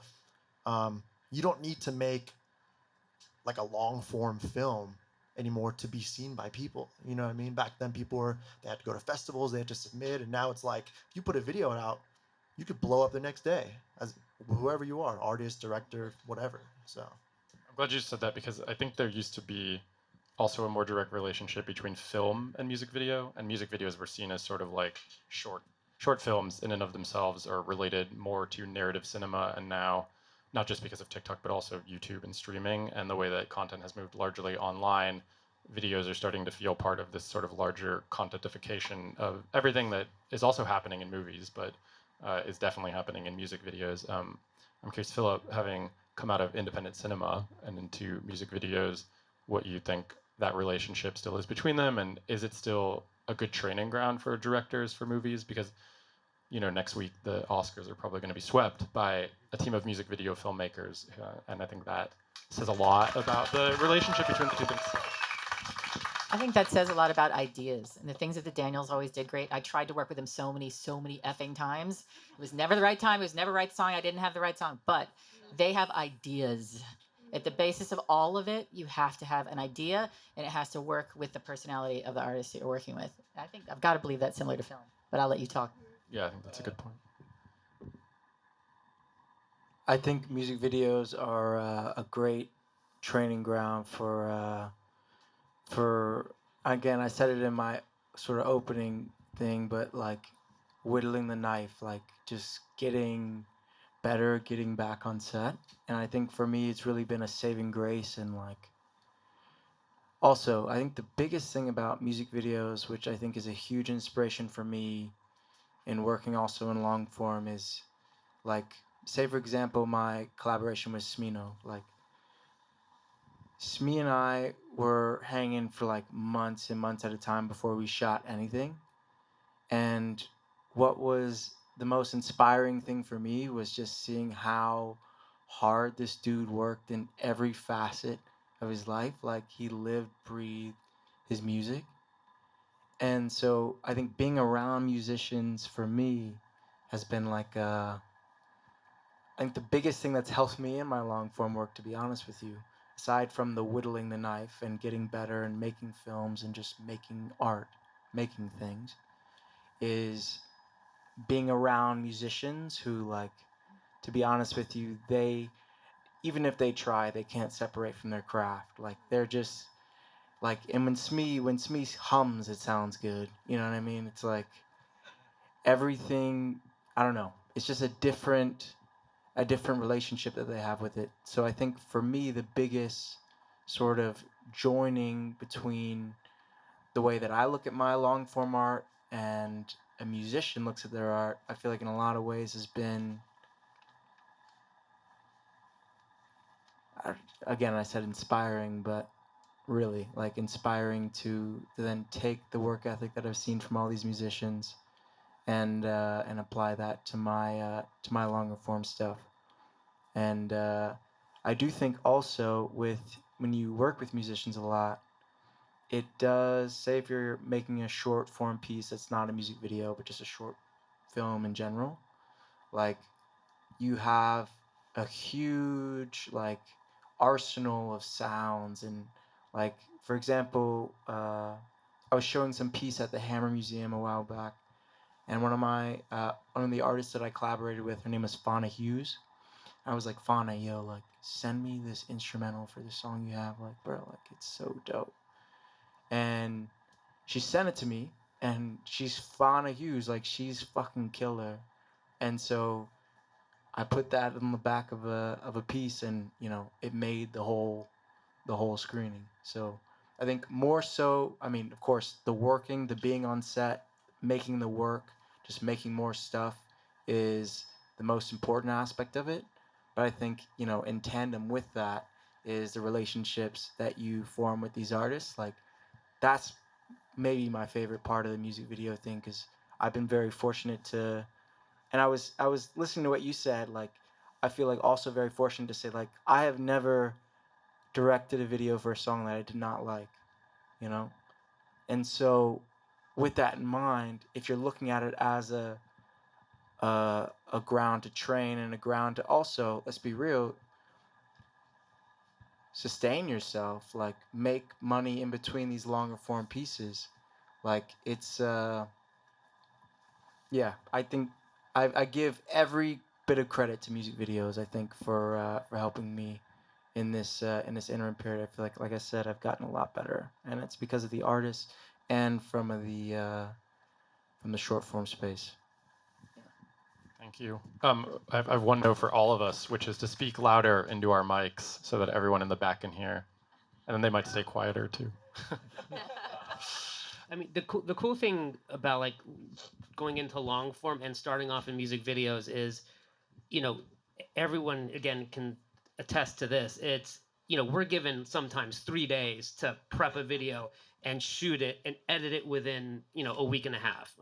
you don't need to make like a long form film anymore to be seen by people. You know what I mean? Back then, they had to go to festivals, they had to submit, and now it's like if you put a video out, you could blow up the next day as whoever you are, artist, director, whatever. So. I'm glad you said that because I think there used to be also a more direct relationship between film and music videos were seen as sort of like short films in and of themselves are related more to narrative cinema, and now not just because of TikTok but also YouTube and streaming and the way that content has moved largely online, videos are starting to feel part of this sort of larger contentification of everything that is also happening in movies but is definitely happening in music videos. I'm curious, Phillip, having come out of independent cinema and into music videos, what you think that relationship still is between them, and is it still a good training ground for directors for movies? Because next week the Oscars are probably going to be swept by a team of music video filmmakers, and I think that says a lot about the relationship between the two things. I think that says a lot about ideas and the things that the Daniels always did great. I tried to work with them so many effing times. It was never the right time. It was never the right song. I didn't have the right song, but they have ideas. At the basis of all of it, you have to have an idea, and it has to work with the personality of the artist that you're working with. I think I've got to believe that's similar to film, but I'll let you talk. Yeah, I think that's a good point. I think music videos are a great training ground for again, I said it in my sort of opening thing, but like whittling the knife, like just getting better, getting back on set. And I think for me, it's really been a saving grace. And like, also, I think the biggest thing about music videos, which I think is a huge inspiration for me in working also in long form, is like, say for example, my collaboration with Smino. Like, Smee and I were hanging for like months and months at a time before we shot anything. And what was the most inspiring thing for me was just seeing how hard this dude worked in every facet of his life. Like he lived, breathed his music. And so I think being around musicians for me has been like I think the biggest thing that's helped me in my long form work, to be honest with you, aside from the whittling the knife and getting better and making films and just making art, making things, is being around musicians who, like, to be honest with you, they, even if they try, they can't separate from their craft. Like, they're just, like, and when Smee hums, it sounds good. You know what I mean? It's like everything, I don't know. It's just a different relationship that they have with it. So I think for me, the biggest sort of joining between the way that I look at my long form art and a musician looks at their art, I feel like in a lot of ways has been, again, I said inspiring, but really like inspiring to then take the work ethic that I've seen from all these musicians and apply that to my longer form stuff. And I do think also when you work with musicians a lot, it does, say if you're making a short form piece that's not a music video, but just a short film in general, like you have a huge like arsenal of sounds. And like, for example, I was showing some piece at the Hammer Museum a while back, and one of the artists that I collaborated with, her name is Fauna Hughes. I was like, Fauna, yo, like, send me this instrumental for this song you have, like, bro, like, it's so dope. And she sent it to me, and she's Fauna Hughes, like, she's fucking killer. And so I put that on the back of a piece, and it made the whole screening. So I think more so, I mean, of course, the being on set, making the work, just making more stuff is the most important aspect of it. But I think, in tandem with that is the relationships that you form with these artists. Like, that's maybe my favorite part of the music video thing, because I've been very fortunate to, and I was listening to what you said, like, I feel like also very fortunate to say, like, I have never directed a video for a song that I did not like, you know? And so with that in mind, if you're looking at it as a ground to train and a ground to also, let's be real, sustain yourself, like make money in between these longer form pieces, like it's yeah, I think I give every bit of credit to music videos, I think, for helping me in this interim period. I feel like I said, I've gotten a lot better, and it's because of the artists and from the short form space. Thank you. I have one note for all of us, which is to speak louder into our mics so that everyone in the back can hear. And then they might stay quieter too. I mean, the cool thing about like going into long form and starting off in music videos is, everyone again can attest to this. It's, we're given sometimes 3 days to prep a video and shoot it and edit it within, a week and a half.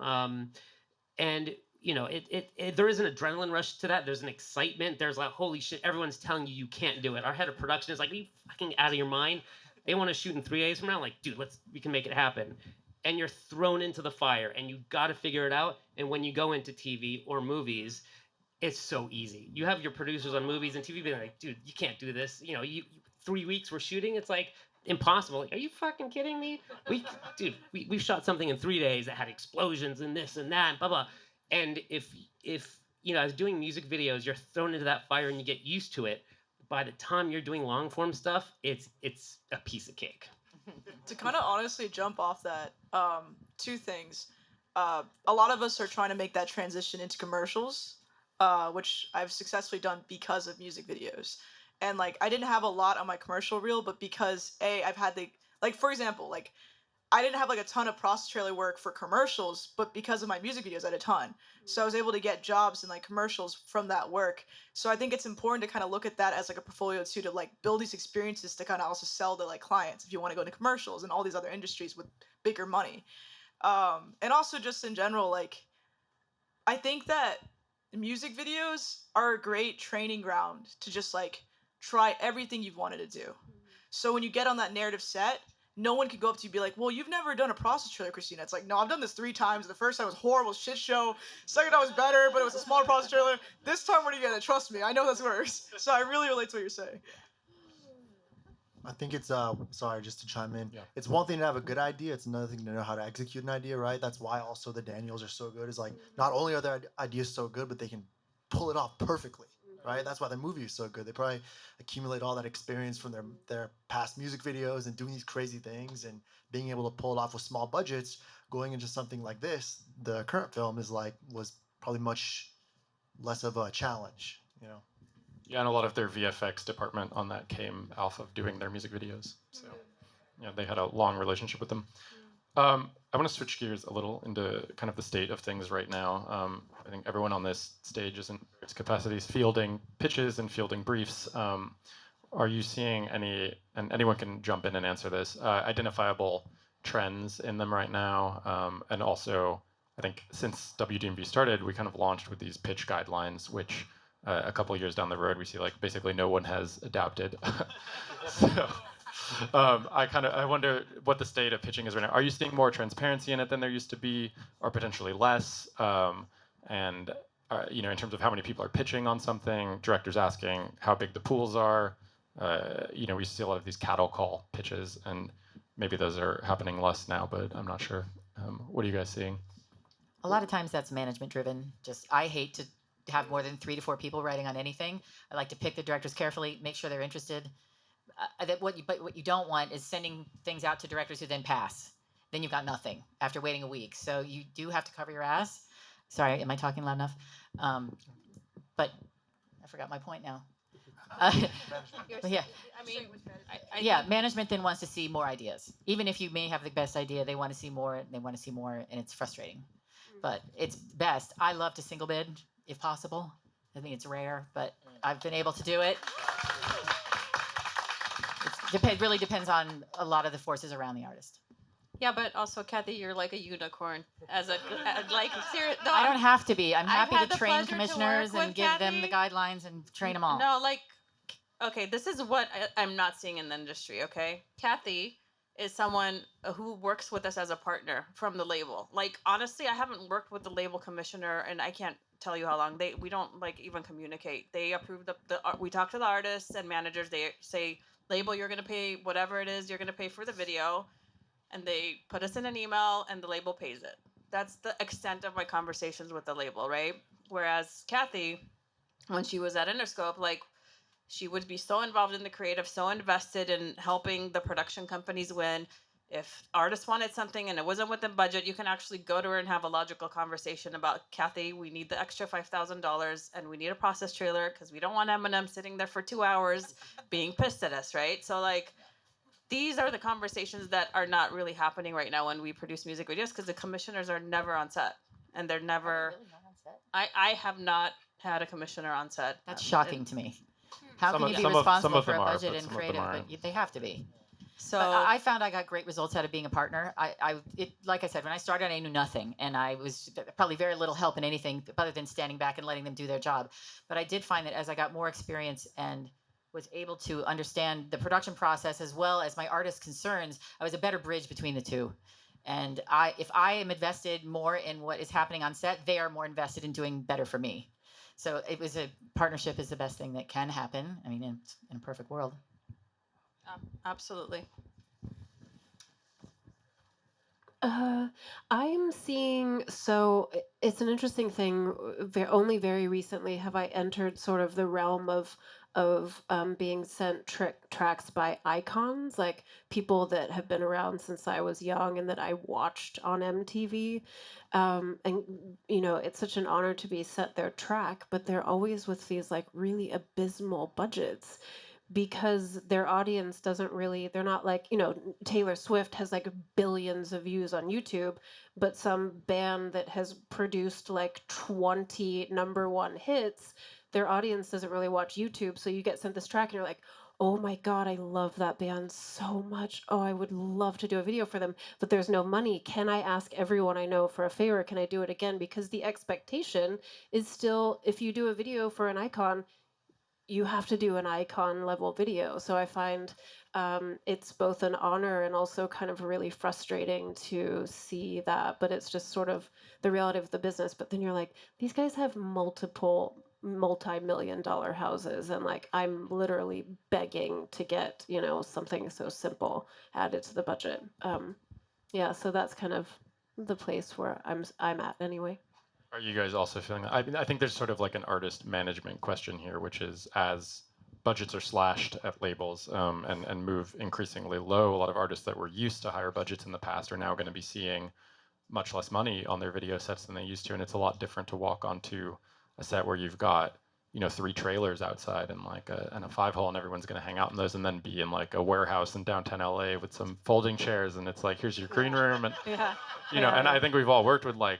And there is an adrenaline rush to that. There's an excitement. There's like, holy shit, everyone's telling you can't do it. Our head of production is like, are you fucking out of your mind? They want to shoot in 3 days from now. Like, dude, we can make it happen. And you're thrown into the fire, and you got to figure it out. And when you go into TV or movies, it's so easy. You have your producers on movies and TV being like, dude, you can't do this. 3 weeks we're shooting. It's like impossible. Like, are you fucking kidding me? We've shot something in 3 days that had explosions and this and that and blah blah. And if as doing music videos, you're thrown into that fire and you get used to it. By the time you're doing long form stuff, it's a piece of cake. To kind of honestly jump off that, two things. A lot of us are trying to make that transition into commercials, which I've successfully done because of music videos. And like, I didn't have a lot on my commercial reel, but because I've had for example, like, I didn't have like a ton of process trailer work for commercials, but because of my music videos, I had a ton. So I was able to get jobs in like commercials from that work. So I think it's important to kind of look at that as like a portfolio too, to like build these experiences to kind of also sell to like clients if you want to go into commercials and all these other industries with bigger money. And also just in general, like, I think that music videos are a great training ground to just like try everything you've wanted to do. So when you get on that narrative set, no one could go up to you and be like, well, you've never done a process trailer, Christina. It's like, no, I've done this 3 times. The first time was horrible, shit show. Second time was better, but it was a smaller process trailer. This time we're gonna get it. Trust me, I know this works. So I really relate to what you're saying. I think it's sorry, just to chime in. Yeah. It's one thing to have a good idea, it's another thing to know how to execute an idea, right? That's why also the Daniels are so good. Is like, not only are their ideas so good, but they can pull it off perfectly, right? That's why the movie is so good. They probably accumulate all that experience from their past music videos and doing these crazy things and being able to pull it off with small budgets. Going into something like this, the current film was probably much less of a challenge, Yeah, and a lot of their VFX department on that came off of doing their music videos. So, they had a long relationship with them. I want to switch gears a little into kind of the state of things right now. I think everyone on this stage is in its capacities fielding pitches and fielding briefs. Are you seeing any, and anyone can jump in and answer this, identifiable trends in them right now? And also, I think since WDMV started, we kind of launched with these pitch guidelines, which a couple of years down the road, we see like basically no one has adapted. So I wonder what the state of pitching is right now. Are you seeing more transparency in it than there used to be, or potentially less? And in terms of how many people are pitching on something, directors asking how big the pools are. We see a lot of these cattle call pitches, and maybe those are happening less now, but I'm not sure. What are you guys seeing? A lot of times that's management driven. Just I hate to have more than 3 to 4 people writing on anything. I like to pick the directors carefully, make sure they're interested. But what you don't want is sending things out to directors who then pass. Then you've got nothing after waiting a week. So you do have to cover your ass. Sorry, am I talking loud enough? But I forgot my point now. But yeah. I mean, Yeah, management then wants to see more ideas. Even if you may have the best idea, they want to see more, and they want to see more, and it's frustrating. But it's best. I love to single bid if possible. I think it's rare, but I've been able to do it. It really depends on a lot of the forces around the artist. yeah, but also, Kathy, you're like a unicorn. Like, serious. No, I don't have to be. I'm I've happy had to the train pleasure to commissioners work and with give them the Kathy. guidelines and train them all. No, like, okay, this is what I'm not seeing in the industry, okay? Kathy is someone who works with us as a partner from the label. Like, honestly, I haven't worked with the label commissioner, and I can't tell you how long. We don't, like, even communicate. They approve we talk to the artists and managers. They say, label, you're going to pay whatever it is you're going to pay for the video. And they put us in an email, and the label pays it. That's the extent of my conversations with the label, right? Whereas Kathy, when she was at Interscope, like, she would be so involved in the creative, so invested in helping the production companies win. If artists wanted something and it wasn't within budget, you can actually go to her and have a logical conversation about, Kathy, we need the extra $5,000 and we need a process trailer because we don't want Eminem sitting there for 2 hours being pissed at us, right? So, like, these are the conversations that are not really happening right now when we produce music videos, because the commissioners are never on set, and they're never. I have not had a commissioner on set. That's shocking to me. How Some can of- you be some of- responsible some of for a them are, budget but and some of them creative? aren't. But they have to be. So But I found I got great results out of being a partner. Like I said, when I started, I knew nothing, and I was probably very little help in anything other than standing back and letting them do their job. But I did find that as I got more experience and was able to understand the production process as well as my artist concerns, I was a better bridge between the two. And if I am invested more in what is happening on set, they are more invested in doing better for me. So it was a partnership is the best thing that can happen. I mean, in a perfect world. absolutely. I'm seeing, so it's an interesting thing. Only very recently have I entered sort of the realm of being sent tracks by icons, like people that have been around since I was young and that I watched on MTV. And you know, it's such an honor to be sent their track, but they're always with these like really abysmal budgets, because their audience doesn't really, they're not like, you know, Taylor Swift has like billions of views on YouTube, but some band that has produced like 20 number one hits, their audience doesn't really watch YouTube. So you get sent this track and you're like, oh my God, I love that band so much. Oh, I would love to do a video for them, but there's no money. Can I ask everyone I know for a favor? Can I do it again? Because the expectation is still, if you do a video for an icon, you have to do an icon level video. So I find it's both an honor and also kind of really frustrating to see that, but it's just sort of the reality of the business. But then you're like, these guys have multiple multi-million-dollar houses, and like I'm literally begging to get, you know, something so simple added to the budget. Yeah, so that's kind of the place where I'm at anyway. Are you guys also feeling that? I mean, I think there's sort of like an artist management question here, which is as budgets are slashed at labels and move increasingly low, a lot of artists that were used to higher budgets in the past are now going to be seeing much less money on their video sets than they used to, and it's a lot different to walk onto a set where you've got, you know, 3 trailers outside and like a 5-hole, and everyone's going to hang out in those, and then be in like a warehouse in downtown LA with some folding chairs, and it's like, here's your green room, and you know, and I think we've all worked with like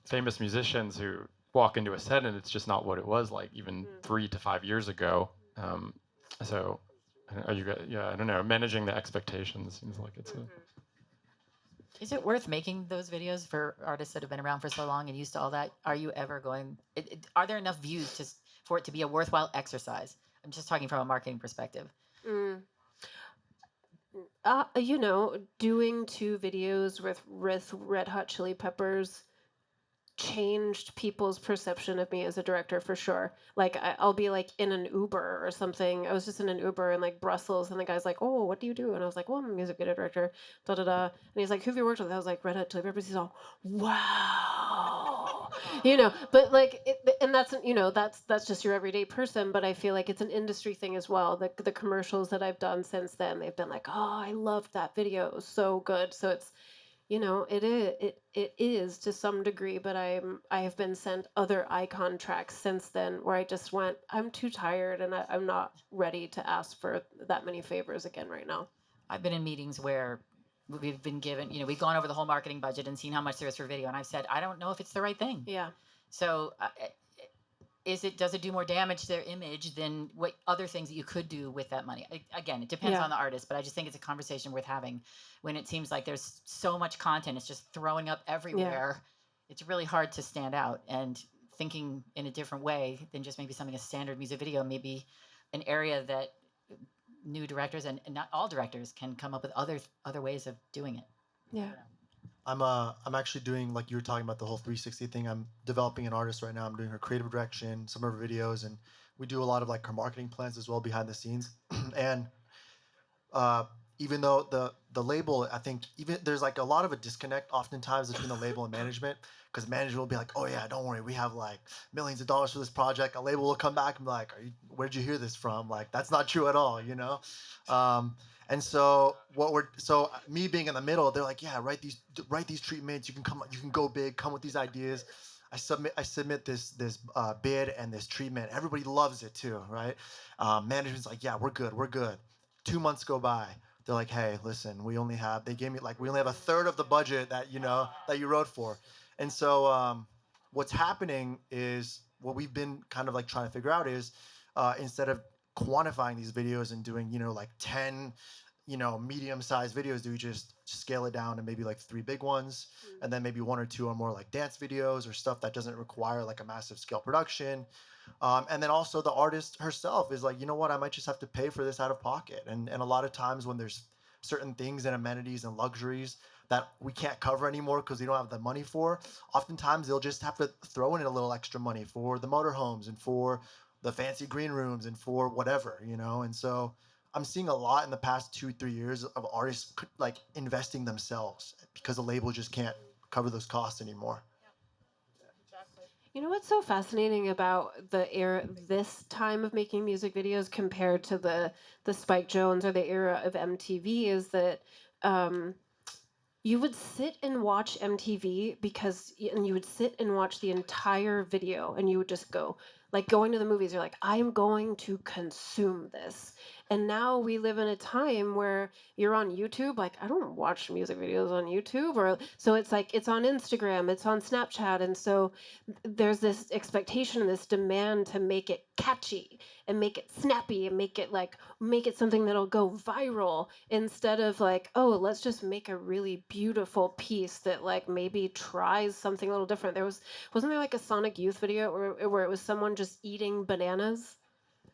famous musicians who walk into a set and it's just not what it was like even 3 to 5 years ago. So are you guys, yeah, I don't know, managing the expectations seems like it's Is it worth making those videos for artists that have been around for so long and used to all that? Are you ever going, are there enough views for it to be a worthwhile exercise? I'm just talking from a marketing perspective. You know, doing 2 videos with Red Hot Chili Peppers changed people's perception of me as a director for sure. Like I'll be like in an Uber or something. I was just in an Uber in like Brussels, and the guy's like, "Oh, what do you do?" And I was like, "Well, I'm a music video director." Da da da. And he's like, "Who have you worked with?" I was like, "Red Hot Chili Peppers." He's all, "Wow," But like, and that's just your everyday person. But I feel like it's an industry thing as well. The commercials that I've done since then, they've been like, "Oh, I loved that video. It was so good." So it's it is to some degree, but I have been sent other icon tracks since then where I just went, I'm too tired and I'm not ready to ask for that many favors again right now. I've been in meetings where we've been given, we've gone over the whole marketing budget and seen how much there is for video, and I've said, I don't know if it's the right thing. Yeah. So does it do more damage to their image than what other things that you could do with that money? Again, it depends on the artist, but I just think it's a conversation worth having when it seems like there's so much content, it's just throwing up everywhere. It's really hard to stand out, and thinking in a different way than just maybe something a standard music video, maybe an area that new directors and not all directors can come up with other ways of doing it. Yeah. I'm actually doing, like you were talking about, the whole 360 thing. I'm developing an artist right now. I'm doing her creative direction, some of her videos, and we do a lot of like her marketing plans as well behind the scenes. And even though the label, I think even there's like a lot of a disconnect oftentimes between the label and management, because management will be like, oh yeah, don't worry, we have like millions of dollars for this project. A label will come back and be like, where'd you hear this from? Like, that's not true at all, And so me being in the middle, they're like, yeah, write these treatments. You can go big, come with these ideas. I submit this bid and this treatment. Everybody loves it too, right? Management's like, yeah, we're good. 2 months go by. They're like, hey, listen, we only have a third of the budget that you wrote for. And so what's happening is, what we've been kind of like trying to figure out is, instead of quantifying these videos and doing like 10 medium-sized videos, do we just scale it down to maybe like 3 big ones, and then maybe 1 or 2 are more like dance videos or stuff that doesn't require like a massive scale production. And then also the artist herself is like, you know what, I might just have to pay for this out of pocket. And a lot of times when there's certain things and amenities and luxuries that we can't cover anymore because we don't have the money for, oftentimes they'll just have to throw in a little extra money for the motorhomes and for the fancy green rooms and for whatever, And so I'm seeing a lot in the past 2-3 years of artists like investing themselves because the label just can't cover those costs anymore. You know what's so fascinating about this time of making music videos compared to the Spike Jones or the era of MTV is that you would sit and watch MTV and you would sit and watch the entire video, and you would just go, like going to the movies, you're like, I am going to consume this. And now we live in a time where you're on YouTube. Like, I don't watch music videos on YouTube, so it's like it's on Instagram, it's on Snapchat, and so there's this expectation and this demand to make it catchy and make it snappy and make it something that'll go viral, instead of like, oh, let's just make a really beautiful piece that like maybe tries something a little different. Wasn't there like a Sonic Youth video where it was someone just eating bananas?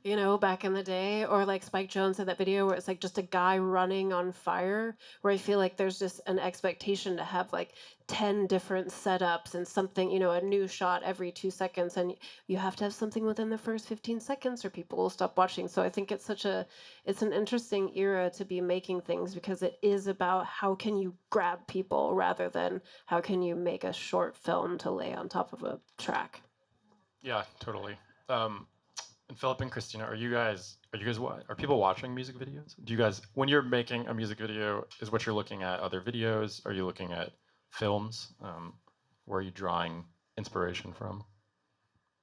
Back in the day, or like Spike Jones had that video where it's like just a guy running on fire, where I feel like there's just an expectation to have like 10 different setups and something, a new shot every 2 seconds, and you have to have something within the first 15 seconds or people will stop watching. So I think it's an interesting era to be making things, because it is about how can you grab people rather than how can you make a short film to lay on top of a track. Yeah, totally. And Phillip and Christina, are people watching music videos? Do you guys, when you're making a music video, is what you're looking at other videos? Are you looking at films? Where are you drawing inspiration from?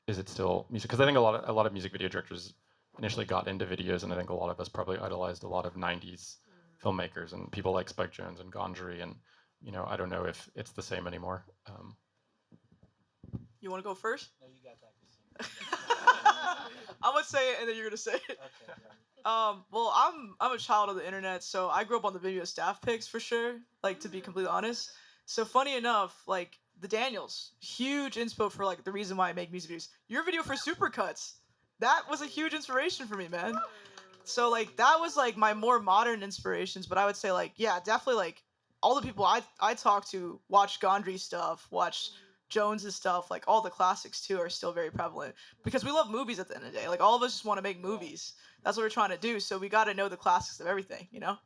Is it still music? Because I think a lot of music video directors initially got into videos, and I think a lot of us probably idolized a lot of 90s filmmakers and people like Spike Jonze and Gondry, and I don't know if it's the same anymore. You want to go first? No, you got that, Christina. I'm gonna say it and then you're gonna say it. Okay. Well, I'm a child of the internet, so I grew up on the video staff picks for sure. Like, to be completely honest. So funny enough, like the Daniels, huge inspo for like the reason why I make music videos. Your video for Supercuts, that was a huge inspiration for me, man. So like that was like my more modern inspirations, but I would say like, yeah, definitely like all the people I talk to watch Gondry stuff, watch Jones's stuff, like all the classics too, are still very prevalent because we love movies at the end of the day. Like all of us just want to make movies. That's what we're trying to do. So we got to know the classics of everything, you know?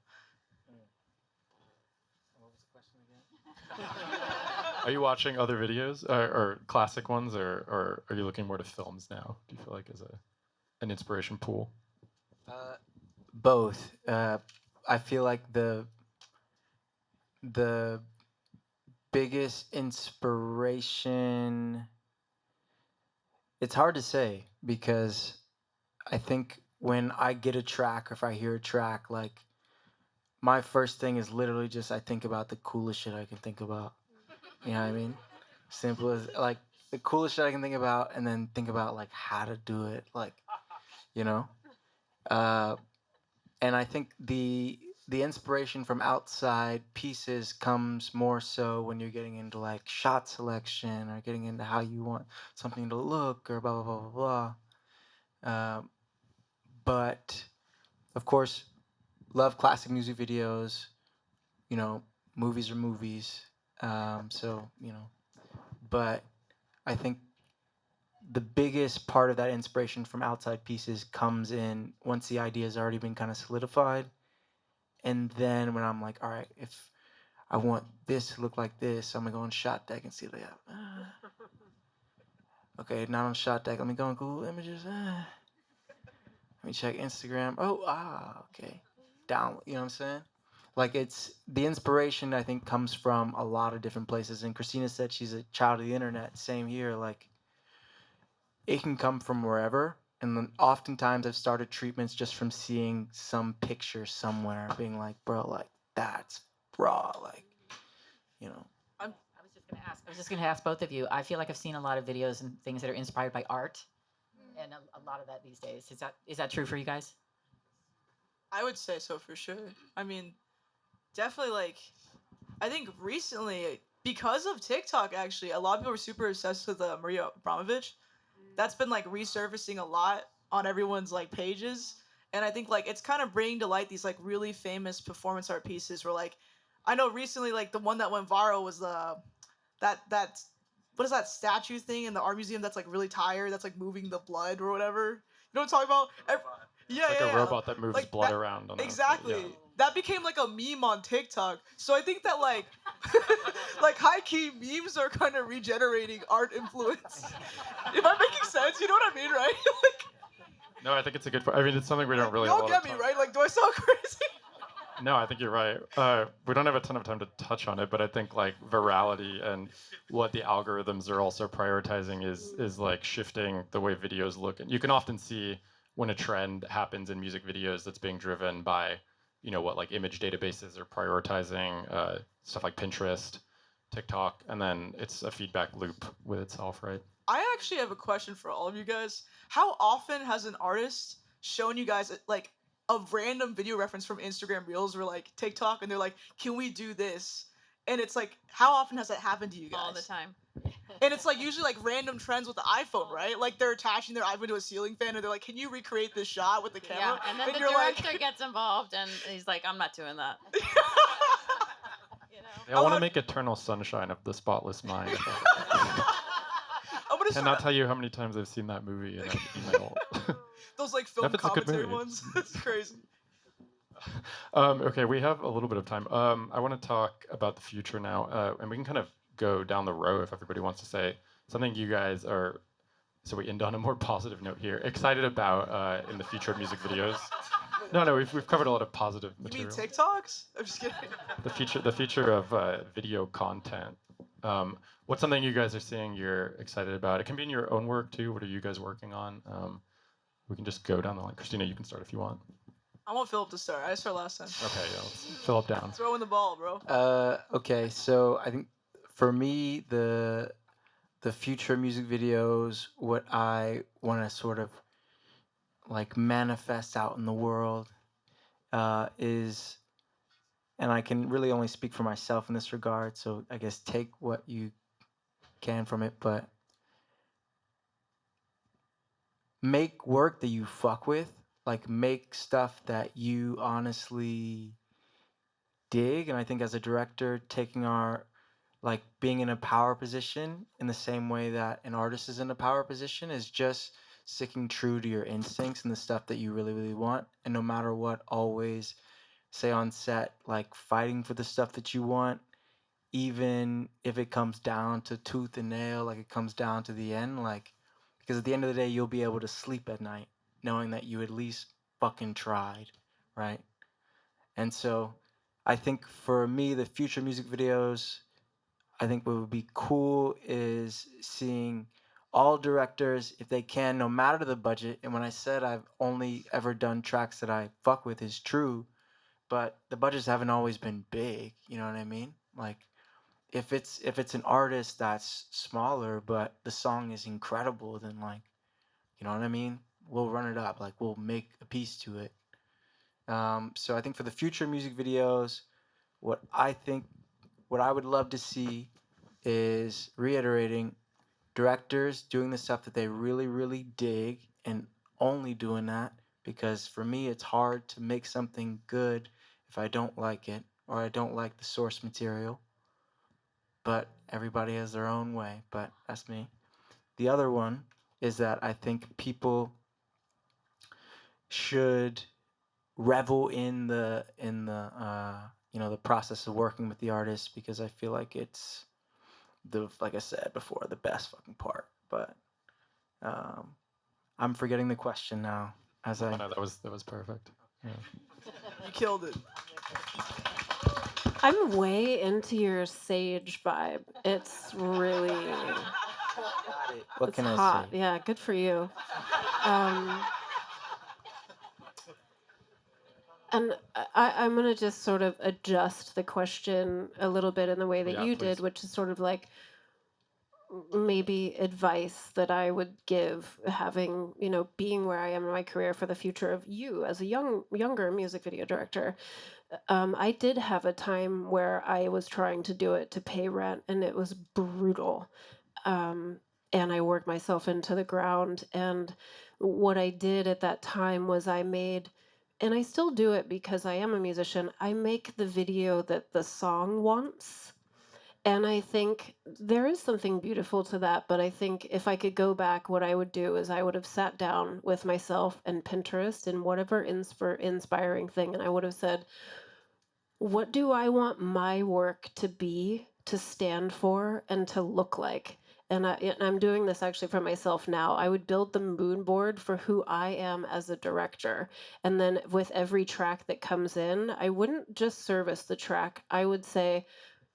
Are you watching other videos or classic ones, or are you looking more to films now? Do you feel like as an inspiration pool? Both. I feel like the biggest inspiration. It's hard to say because I think when I get a track or if I hear a track, like my first thing is literally just I think about the coolest shit I can think about. You know what I mean? Simple as like the coolest shit I can think about, and then think about like how to do it, like you know. And I think the inspiration from outside pieces comes more so when you're getting into like shot selection or getting into how you want something to look or blah blah blah blah blah. But of course, love classic music videos. You know, movies are movies. So you know, but I think the biggest part of that inspiration from outside pieces comes in once the idea has already been kind of solidified. And then when I'm like, all right, if I want this to look like this, I'm gonna go on Shot Deck and see what they have. Okay, not on Shot Deck. Let me go on Google Images. Let me check Instagram. Okay. Down. You know what I'm saying? Like it's the inspiration I think comes from a lot of different places. And Christina said she's a child of the internet. Same here. Like it can come from wherever. And then oftentimes I've started treatments just from seeing some picture somewhere, being like, bro, like that's raw, like, you know. I was just gonna ask both of you. I feel like I've seen a lot of videos and things that are inspired by art, and a lot of that these days. Is that true for you guys? I would say so for sure. I mean, definitely like, I think recently, because of TikTok, actually, a lot of people were super obsessed with Maria Abramovich. That's been like resurfacing a lot on everyone's like pages, and I think like it's kind of bringing to light these like really famous performance art pieces. Where like, I know recently like the one that went viral was that what is that statue thing in the art museum that's like really tired, that's like moving the blood or whatever. You know what I'm talking about? Yeah, It's like yeah, a robot that moves like blood that, around on exactly. Yeah. That became like a meme on TikTok. So I think that like like high key memes are kind of regenerating art influence. Am I making sense? You know what I mean, right? Like, No, I think it's a good. I mean, it's something we don't really. y'all get me, right? Like, do I sound crazy? No, I think you're right. We don't have a ton of time to touch on it, but I think like virality and what the algorithms are also prioritizing is like shifting the way videos look. And you can often see when a trend happens in music videos that's being driven by, you know, what like image databases are prioritizing, stuff like Pinterest, TikTok, and then it's a feedback loop with itself, right? I actually have a question for all of you guys. How often has an artist shown you guys like a random video reference from Instagram Reels or like TikTok, and they're like, "Can we do this?" And it's like, how often has that happened to you guys? All the time. And it's like usually like random trends with the iPhone, right? Like they're attaching their iPhone to a ceiling fan, and they're like, "Can you recreate this shot with the camera?" Yeah, and then the you're director gets involved, and he's like, "I'm not doing that." I want to make Eternal Sunshine of the Spotless Mind. I'm gonna Cannot tell you how many times I've seen that movie in an email. those like film If it's a good commentary movie. ones. It's crazy. Okay, we have a little bit of time. I want to talk about the future now, and we can kind of go down the row if everybody wants to say something you guys are, so we end on a more positive note here, excited about in the future of music videos. No, we've covered a lot of positive You mean material. TikToks? I'm just kidding. The future of video content. What's something you guys are seeing you're excited about? It can be in your own work too. What are you guys working on? We can just go down the line. Christina, you can start if you want. I want Phillip to start. I started last time. Okay, yeah, let's fill up down. Throwing the ball, bro. Okay, so I think for me the future music videos, what I want to sort of like manifest out in the world is, and I can really only speak for myself in this regard, so I guess take what you can from it, but make work that you fuck with, like make stuff that you honestly dig. And I think as a director, taking our like being in a power position in the same way that an artist is in a power position is just sticking true to your instincts and the stuff that you really, really want. And no matter what, always say on set, like fighting for the stuff that you want, even if it comes down to tooth and nail, like it comes down to the end, like, because at the end of the day, you'll be able to sleep at night knowing that you at least fucking tried, right? And so I think for me, the future music videos, I think what would be cool is seeing all directors, if they can, no matter the budget. And when I said I've only ever done tracks that I fuck with is true, but the budgets haven't always been big. You know what I mean? Like if it's an artist that's smaller, but the song is incredible, then like, you know what I mean? We'll run it up. Like we'll make a piece to it. So I think for the future music videos, what I would love to see is reiterating directors doing the stuff that they really, really dig and only doing that, because for me it's hard to make something good if I don't like it or I don't like the source material. But everybody has their own way, but that's me. The other one is that I think people should revel in the the process of working with the artist, because I feel like it's like I said before, the best fucking part. But I'm forgetting the question now. No, that was perfect. Yeah. You killed it. I'm way into your sage vibe. It's really What it's can I hot. say? Yeah, good for you. And I'm gonna just sort of adjust the question a little bit in the way that Yeah, you please. did, which is sort of like maybe advice that I would give, having being where I am in my career for the future of you as a younger music video director. I did have a time where I was trying to do it to pay rent, and it was brutal. Um, and I worked myself into the ground. And what I did at that time was I made, and I still do it because I am a musician, I make the video that the song wants. And I think there is something beautiful to that. But I think if I could go back, what I would do is I would have sat down with myself and Pinterest and whatever inspiring thing, and I would have said, what do I want my work to be, to stand for, and to look like? And I'm doing this actually for myself now. I would build the mood board for who I am as a director. And then with every track that comes in, I wouldn't just service the track. I would say,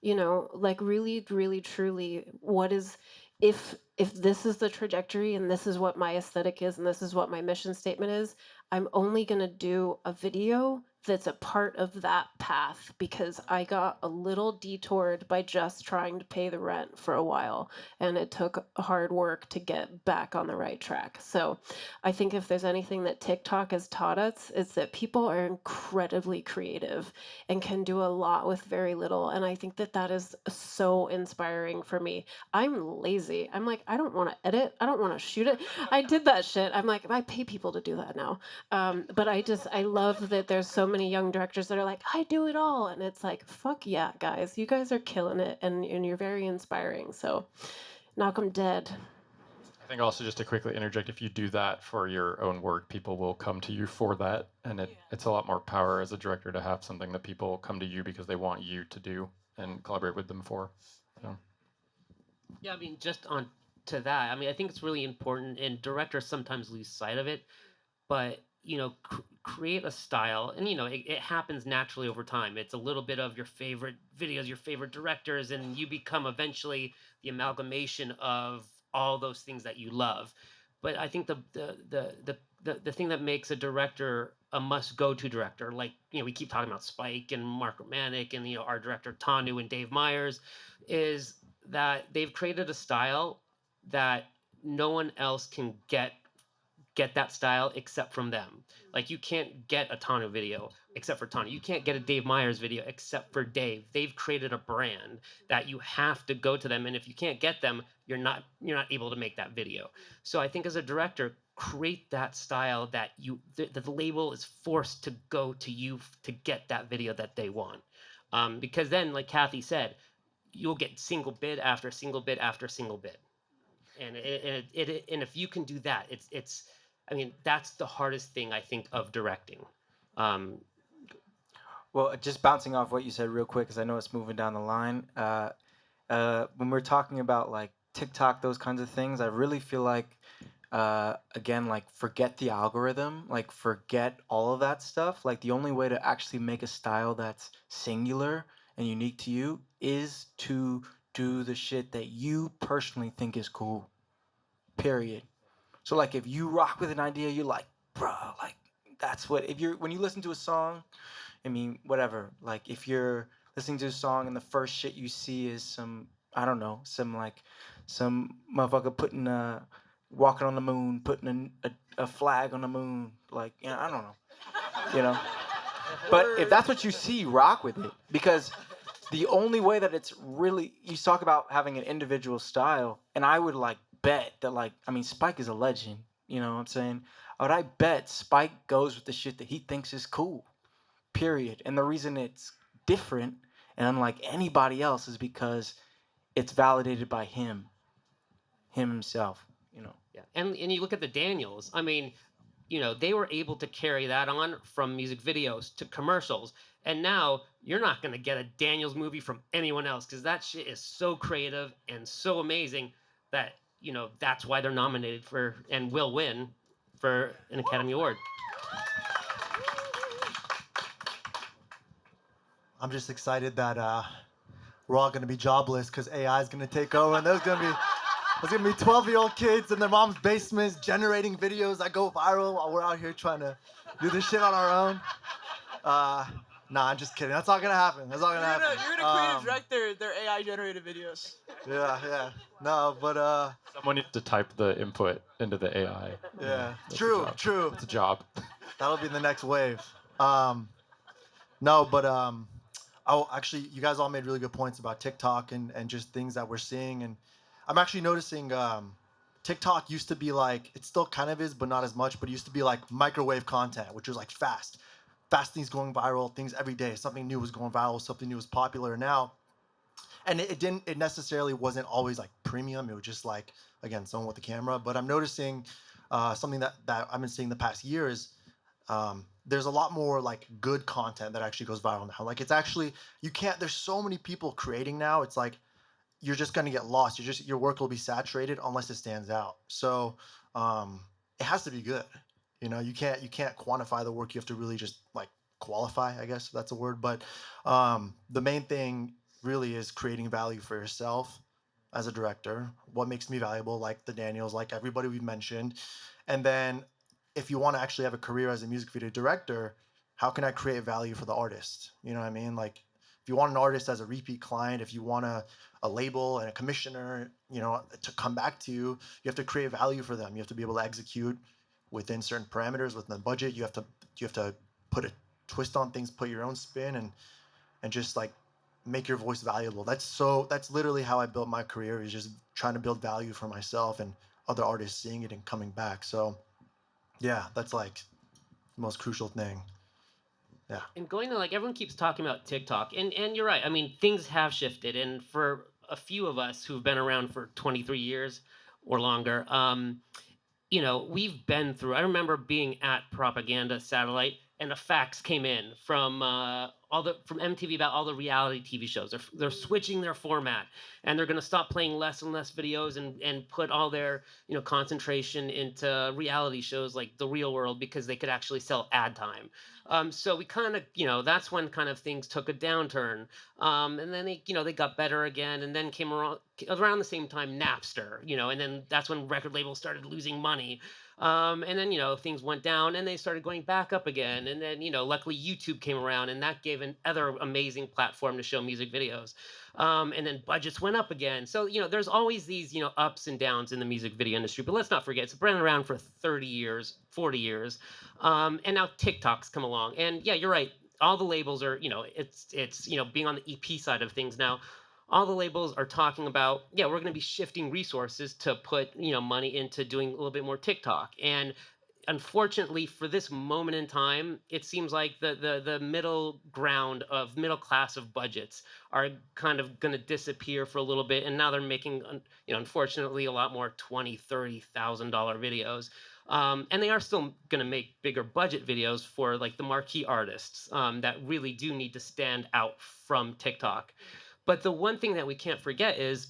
like really, really, truly, what is, if this is the trajectory and this is what my aesthetic is and this is what my mission statement is, I'm only going to do a video that's a part of that path, because I got a little detoured by just trying to pay the rent for a while, and it took hard work to get back on the right track. So I think if there's anything that TikTok has taught us, it's that people are incredibly creative and can do a lot with very little. And I think that that is so inspiring for me. I'm lazy. I'm like, I don't want to edit. I don't want to shoot it. I did that shit. I'm like, I pay people to do that now. But I love that there's so many young directors that are like, I do it all. And it's like, fuck yeah, guys. You guys are killing it, and you're very inspiring. So knock 'em dead. I think also, just to quickly interject, if you do that for your own work, people will come to you for that, and it's a lot more power as a director to have something that people come to you because they want you to do and collaborate with them for. So. Yeah, I mean, just on to that, I mean, I think it's really important, and directors sometimes lose sight of it, but create a style, and it happens naturally over time. It's a little bit of your favorite videos, your favorite directors, and you become eventually the amalgamation of all those things that you love. But I think the thing that makes a director a must go to director, like we keep talking about Spike and Mark Romanek and our director Tanu and Dave Myers, is that they've created a style that no one else can get that style except from them. Like you can't get a Tanu video except for Tanu. You can't get a Dave Myers video except for Dave. They've created a brand that you have to go to them, and if you can't get them, you're not able to make that video. So I think as a director, create that style that the label is forced to go to you to get that video that they want. Because then, like Kathy said, you'll get single bit after single bit after single bit, and and if you can do that, it's I mean, that's the hardest thing I think of directing. Um, Well, just bouncing off what you said real quick, because I know it's moving down the line. When we're talking about like TikTok, those kinds of things, I really feel like, again, like forget the algorithm, like forget all of that stuff. Like the only way to actually make a style that's singular and unique to you is to do the shit that you personally think is cool. Period. So like if you rock with an idea, you're like, bro, like that's what if you're when you listen to a song, I mean, whatever. Like if you're listening to a song and the first shit you see is some I don't know, some motherfucker putting walking on the moon, putting a flag on the moon, like I don't know. You know? But if that's what you see, rock with it. Because the only way that it's really you talk about having an individual style, and I would like bet that like I mean Spike is a legend, you know what I'm saying? But I bet Spike goes with the shit that he thinks is cool. Period. And the reason it's different and unlike anybody else is because it's validated by him himself, you know. yeah, and you look at the Daniels. I mean, they were able to carry that on from music videos to commercials. And now you're not going to get a Daniels movie from anyone else because that shit is so creative and so amazing that, that's why they're nominated for and will win for an Academy Award. I'm just excited that we're all going to be jobless because AI is going to take over, and there's going to be 12-year-old kids in their mom's basements generating videos that go viral while we're out here trying to do this shit on our own. Nah, I'm just kidding. That's not going to happen. That's not going to happen. You're gonna create and direct their AI generated videos. Yeah. No, but Someone needs to type the input into the AI. yeah. That's True. It's a job. That'll be the next wave. No, but oh, actually, you guys all made really good points about TikTok and just things that we're seeing. And I'm actually noticing TikTok used to be like, it still kind of is, but not as much, but it used to be like microwave content, which was like fast things going viral, things every day. Something new was going viral, something new was popular now. And it necessarily wasn't always like premium. It was just like, again, someone with the camera. But I'm noticing something that I've been seeing the past year is there's a lot more like good content that actually goes viral now. Like it's actually, there's so many people creating now. It's like, you're just going to get lost. Your work will be saturated unless it stands out. So it has to be good. You can't quantify the work. You have to really just like qualify, I guess if that's a word. But the main thing really is creating value for yourself as a director. What makes me valuable, like the Daniels, like everybody we've mentioned. And then if you want to actually have a career as a music video director, how can I create value for the artist? You know what I mean? Like if you want an artist as a repeat client, if you want a label and a commissioner, to come back to you, you have to create value for them. You have to be able to execute within certain parameters, within the budget. You have to put a twist on things, put your own spin, and just like make your voice valuable. That's literally how I built my career, is just trying to build value for myself and other artists seeing it and coming back. So yeah, that's like the most crucial thing. Yeah. And going to, like, everyone keeps talking about TikTok, and you're right. I mean, things have shifted, and for a few of us who've been around for 23 years or longer, we've been through. I remember being at Propaganda Satellite, and a fax came in from from MTV about all the reality TV shows. They're switching their format, and they're going to stop playing less and less videos and put all their concentration into reality shows like The Real World, because they could actually sell ad time. So we kind of, that's when kind of things took a downturn. And then they got better again, and then came around the same time Napster, and then that's when record labels started losing money. And then, things went down and they started going back up again. And then, luckily YouTube came around, and that gave another amazing platform to show music videos. And then budgets went up again. So, there's always these, ups and downs in the music video industry. But let's not forget, it's been around for 30 years, 40 years. And now TikTok's come along. And yeah, you're right. All the labels are, it's being on the EP side of things now. All the labels are talking about, yeah, we're going to be shifting resources to put, money into doing a little bit more TikTok. And unfortunately, for this moment in time, it seems like the middle ground of middle class of budgets are kind of going to disappear for a little bit, and now they're making, unfortunately, a lot more $20,000-$30,000 videos. And they are still going to make bigger budget videos for like the marquee artists that really do need to stand out from TikTok. But the one thing that we can't forget is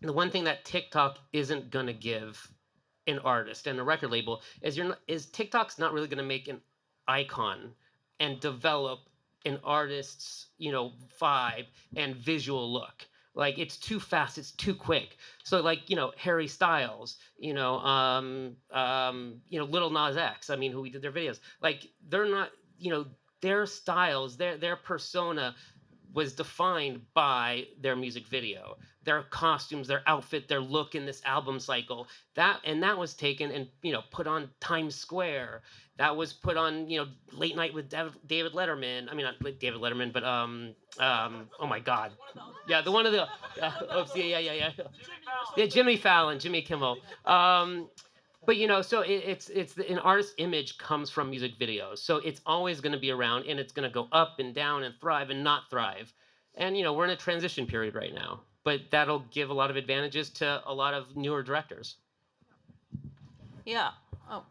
the one thing that TikTok isn't going to give an artist and a record label is TikTok's not really going to make an icon and develop an artist's vibe and visual look. Like, it's too fast, it's too quick. So like Harry Styles, Little Nas X, I mean, who we did their videos, like they're not, their styles, their persona was defined by their music video, their costumes, their outfit, their look in this album cycle. That was taken and put on Times Square. That was put on Late Night with David Letterman. I mean, not David Letterman, but oh my God, yeah, the one of the yeah, Jimmy Fallon, Jimmy Kimmel. But so it's an artist's image comes from music videos, so it's always going to be around, and it's going to go up and down and thrive and not thrive. And we're in a transition period right now, but that'll give a lot of advantages to a lot of newer directors. Yeah. Oh.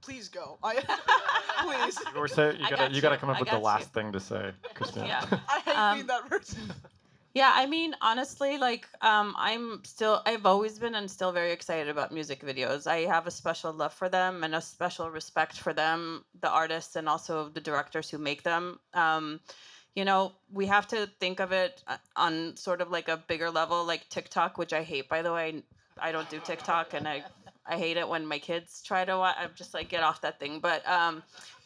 Please go. Please. You gotta come up with the last thing to say, Christina. Yeah. I hate being that person. Yeah, I mean, honestly, like, I've always been and still very excited about music videos. I have a special love for them and a special respect for them, the artists, and also the directors who make them. We have to think of it on sort of like a bigger level, like TikTok, which I hate, by the way. I don't do TikTok, and I hate it when my kids try to watch. I'm just like, get off that thing. But,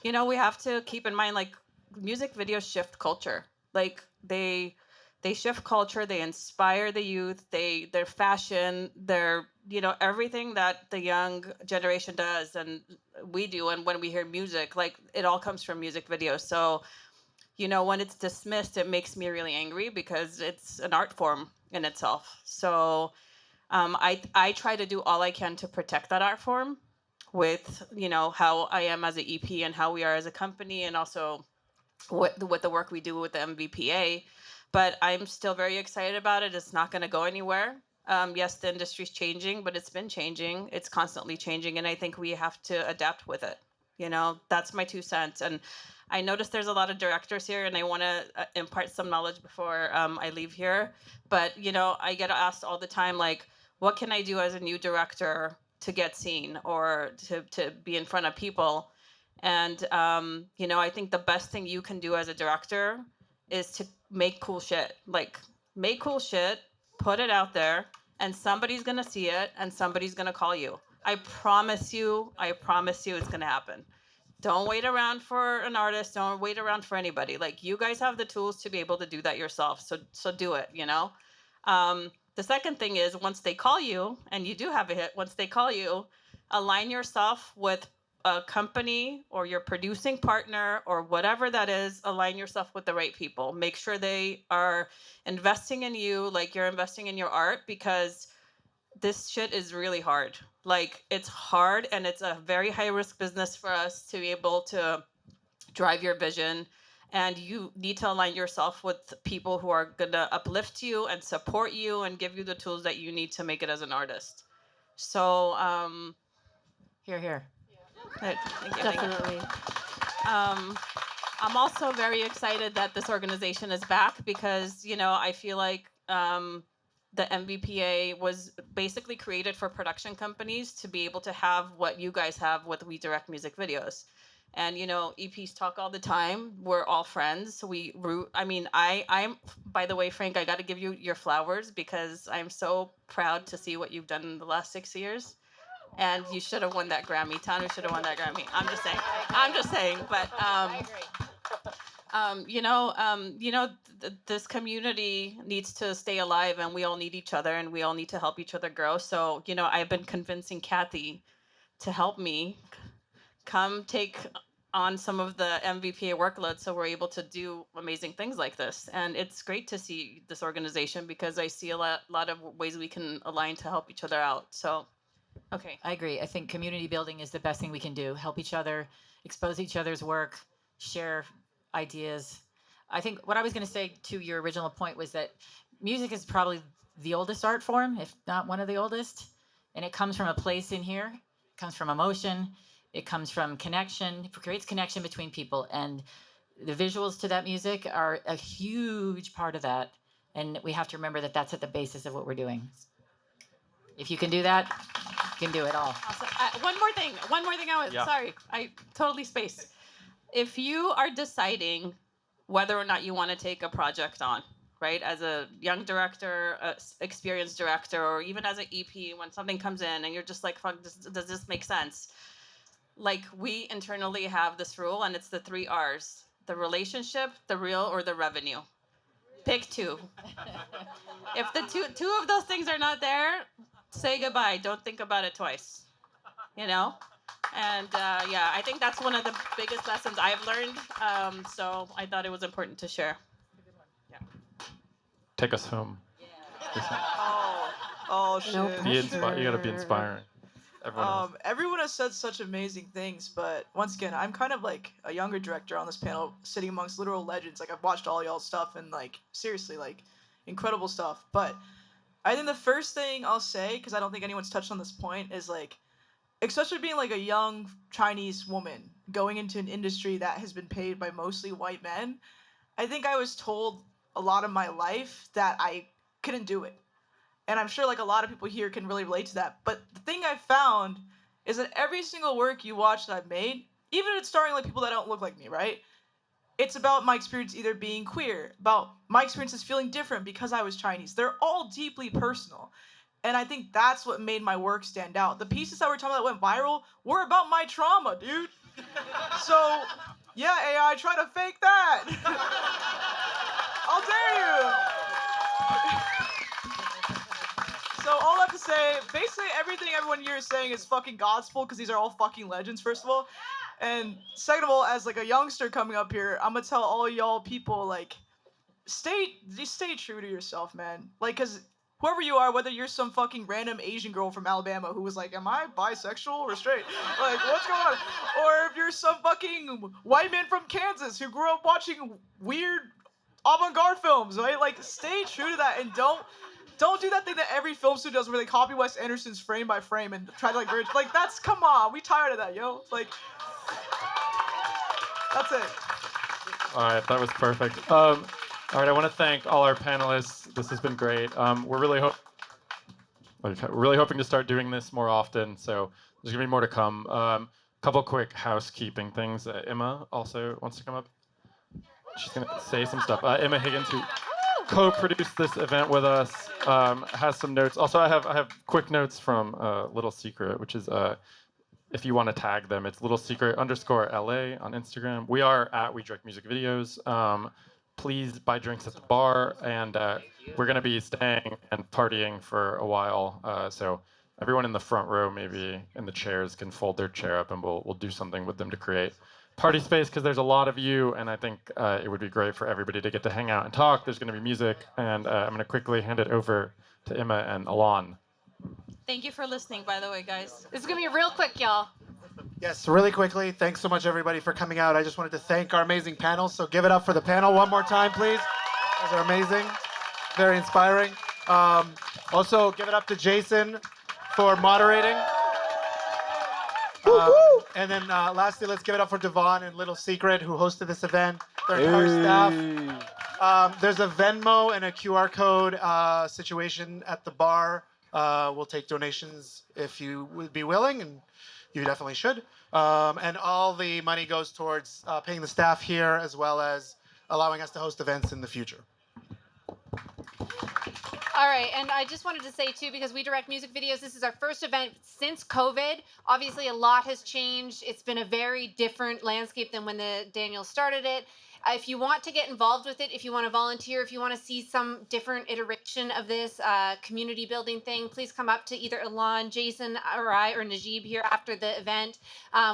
we have to keep in mind, like, music videos shift culture. Like, they shift culture, they inspire the youth, their fashion, their everything that the young generation does and we do, and when we hear music, like, it all comes from music videos. So when it's dismissed, it makes me really angry because it's an art form in itself. So I try to do all I can to protect that art form with how I am as an EP and how we are as a company, and also with the work we do with the MVPA. But I'm still very excited about it. It's not going to go anywhere. Yes, the industry's changing, but it's been changing. It's constantly changing, and I think we have to adapt with it. That's my 2 cents. And I noticed there's a lot of directors here, and I want to impart some knowledge before I leave here. But, I get asked all the time, like, what can I do as a new director to get seen or to be in front of people? And, I think the best thing you can do as a director is to make cool shit. Like, make cool shit, put it out there, and somebody's gonna see it, and somebody's gonna call you. I promise you it's gonna happen. Don't wait around for an artist, don't wait around for anybody. Like, you guys have the tools to be able to do that yourself, so do it, The second thing is, once they call you, and you do have a hit, once they call you, align yourself with a company or your producing partner or whatever that is. Align yourself with the right people. Make sure they are investing in you like you're investing in your art, because this shit is really hard. Like, it's hard, and it's a very high risk business for us to be able to drive your vision. And you need to align yourself with people who are going to uplift you and support you and give you the tools that you need to make it as an artist. So, here. Thank you. Definitely. I'm also very excited that this organization is back because, I feel like the MVPA was basically created for production companies to be able to have what you guys have with We Direct Music Videos. And, EPs talk all the time. We're all friends. So I'm, by the way, Frank, I got to give you your flowers because I'm so proud to see what you've done in the last 6 years. And you should have won that Grammy. Tanu should have won that Grammy. I'm just saying. But this community needs to stay alive, and we all need each other, and we all need to help each other grow. So I've been convincing Kathy to help me come take on some of the MVPA workload, so we're able to do amazing things like this. And it's great to see this organization because I see a lot of ways we can align to help each other out. So. Okay. I agree. I think community building is the best thing we can do. Help each other, expose each other's work, share ideas. I think what I was going to say to your original point was that music is probably the oldest art form, if not one of the oldest. And it comes from a place in here. It comes from emotion. It comes from connection. It creates connection between people. And the visuals to that music are a huge part of that. And we have to remember that that's at the basis of what we're doing. If you can do that, you can do it all. Awesome. One more thing. Sorry, I totally spaced. If you are deciding whether or not you want to take a project on, right, as a young director, experienced director, or even as an EP, when something comes in and you're just like, fuck, does this make sense? Like, we internally have this rule, and it's the 3 R's: the relationship, the real, or the revenue. Pick 2. If the two of those things are not there, say goodbye. Don't think about it twice. You know? And yeah, I think that's one of the biggest lessons I've learned. So I thought it was important to share. Yeah. Take us home. Oh shit. No You gotta be inspiring. Everyone else. Everyone has said such amazing things, but once again, I'm kind of like a younger director on this panel, sitting amongst literal legends. Like, I've watched all y'all's stuff, and like, seriously, like, incredible stuff. But I think the first thing I'll say, because I don't think anyone's touched on this point, is like, especially being like a young Chinese woman going into an industry that has been paid by mostly white men, I think I was told a lot of my life that I couldn't do it. And I'm sure like a lot of people here can really relate to that. But the thing I found is that every single work you watch that I've made, even if it's starring like people that don't look like me, right? It's about my experience either being queer, about my experiences feeling different because I was Chinese. They're all deeply personal. And I think that's what made my work stand out. The pieces that we're talking about that went viral were about my trauma, dude. So, yeah, AI, try to fake that. How dare you? So all I have to say, basically everything everyone here is saying is fucking gospel, because these are all fucking legends, first of all. And second of all, as like a youngster coming up here, I'm gonna tell all y'all people, like, stay true to yourself, man. Like, cause whoever you are, whether you're some fucking random Asian girl from Alabama who was like, am I bisexual or straight? Like, what's going on? Or if you're some fucking white man from Kansas who grew up watching weird avant-garde films, right? Like, stay true to that, and don't do that thing that every film studio does where they copy Wes Anderson's frame by frame and try to like bridge. Like, that's, come on, we tired of that, yo. Like, that's it. All right, that was perfect. All right, I want to thank all our panelists. This has been great. We're really hoping to start doing this more often, so there's gonna be more to come. Couple quick housekeeping things. Emma also wants to come up. She's gonna say some stuff. Emma Higgins, who co-produced this event with us, has some notes. Also, I have quick notes from Little Secret, which is if you want to tag them, it's littlesecret_LA on Instagram. We are at We Direct Music Videos. Please buy drinks at the bar, and we're going to be staying and partying for a while. So everyone in the front row, maybe in the chairs, can fold their chair up, and we'll do something with them to create party space, because there's a lot of you, and I think it would be great for everybody to get to hang out and talk. There's going to be music, and I'm going to quickly hand it over to Emma and Alon. Thank you for listening, by the way, guys. This is gonna be real quick, y'all. Yes, really quickly, thanks so much everybody for coming out. I just wanted to thank our amazing panel, so give it up for the panel one more time, please. Those are amazing, very inspiring. Also, give it up to Jason for moderating. And then lastly, let's give it up for Devon and Little Secret, who hosted this event, their entire staff. There's a Venmo and a QR code situation at the bar. We'll take donations if you would be willing, and you definitely should. And all the money goes towards paying the staff here, as well as allowing us to host events in the future. All right, and I just wanted to say too, because we direct music videos, this is our first event since COVID. Obviously, a lot has changed. It's been a very different landscape than when Daniel started it. If you want to get involved with it, if you want to volunteer, if you want to see some different iteration of this community building thing, please come up to either Alon, Jason, or I, or Najib here after the event.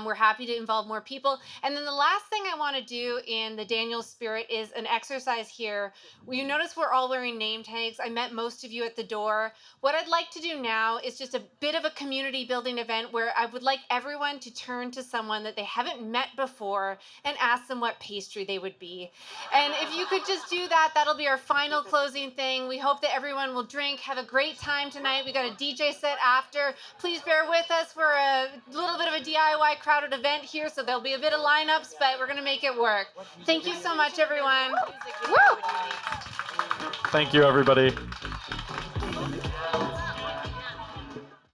We're happy to involve more people. And then the last thing I want to do in the Daniel spirit is an exercise here. You notice we're all wearing name tags. I met most of you at the door. What I'd like to do now is just a bit of a community building event where I would like everyone to turn to someone that they haven't met before and ask them what pastry they would be. And if you could just do that, that'll be our final closing thing. We hope that everyone will drink, have a great time tonight. We got a DJ set after. Please bear with us. We're a little bit of a DIY crowded event here, so there'll be a bit of lineups, but we're going to make it work. Thank you so much, everyone. Woo! Thank you, everybody.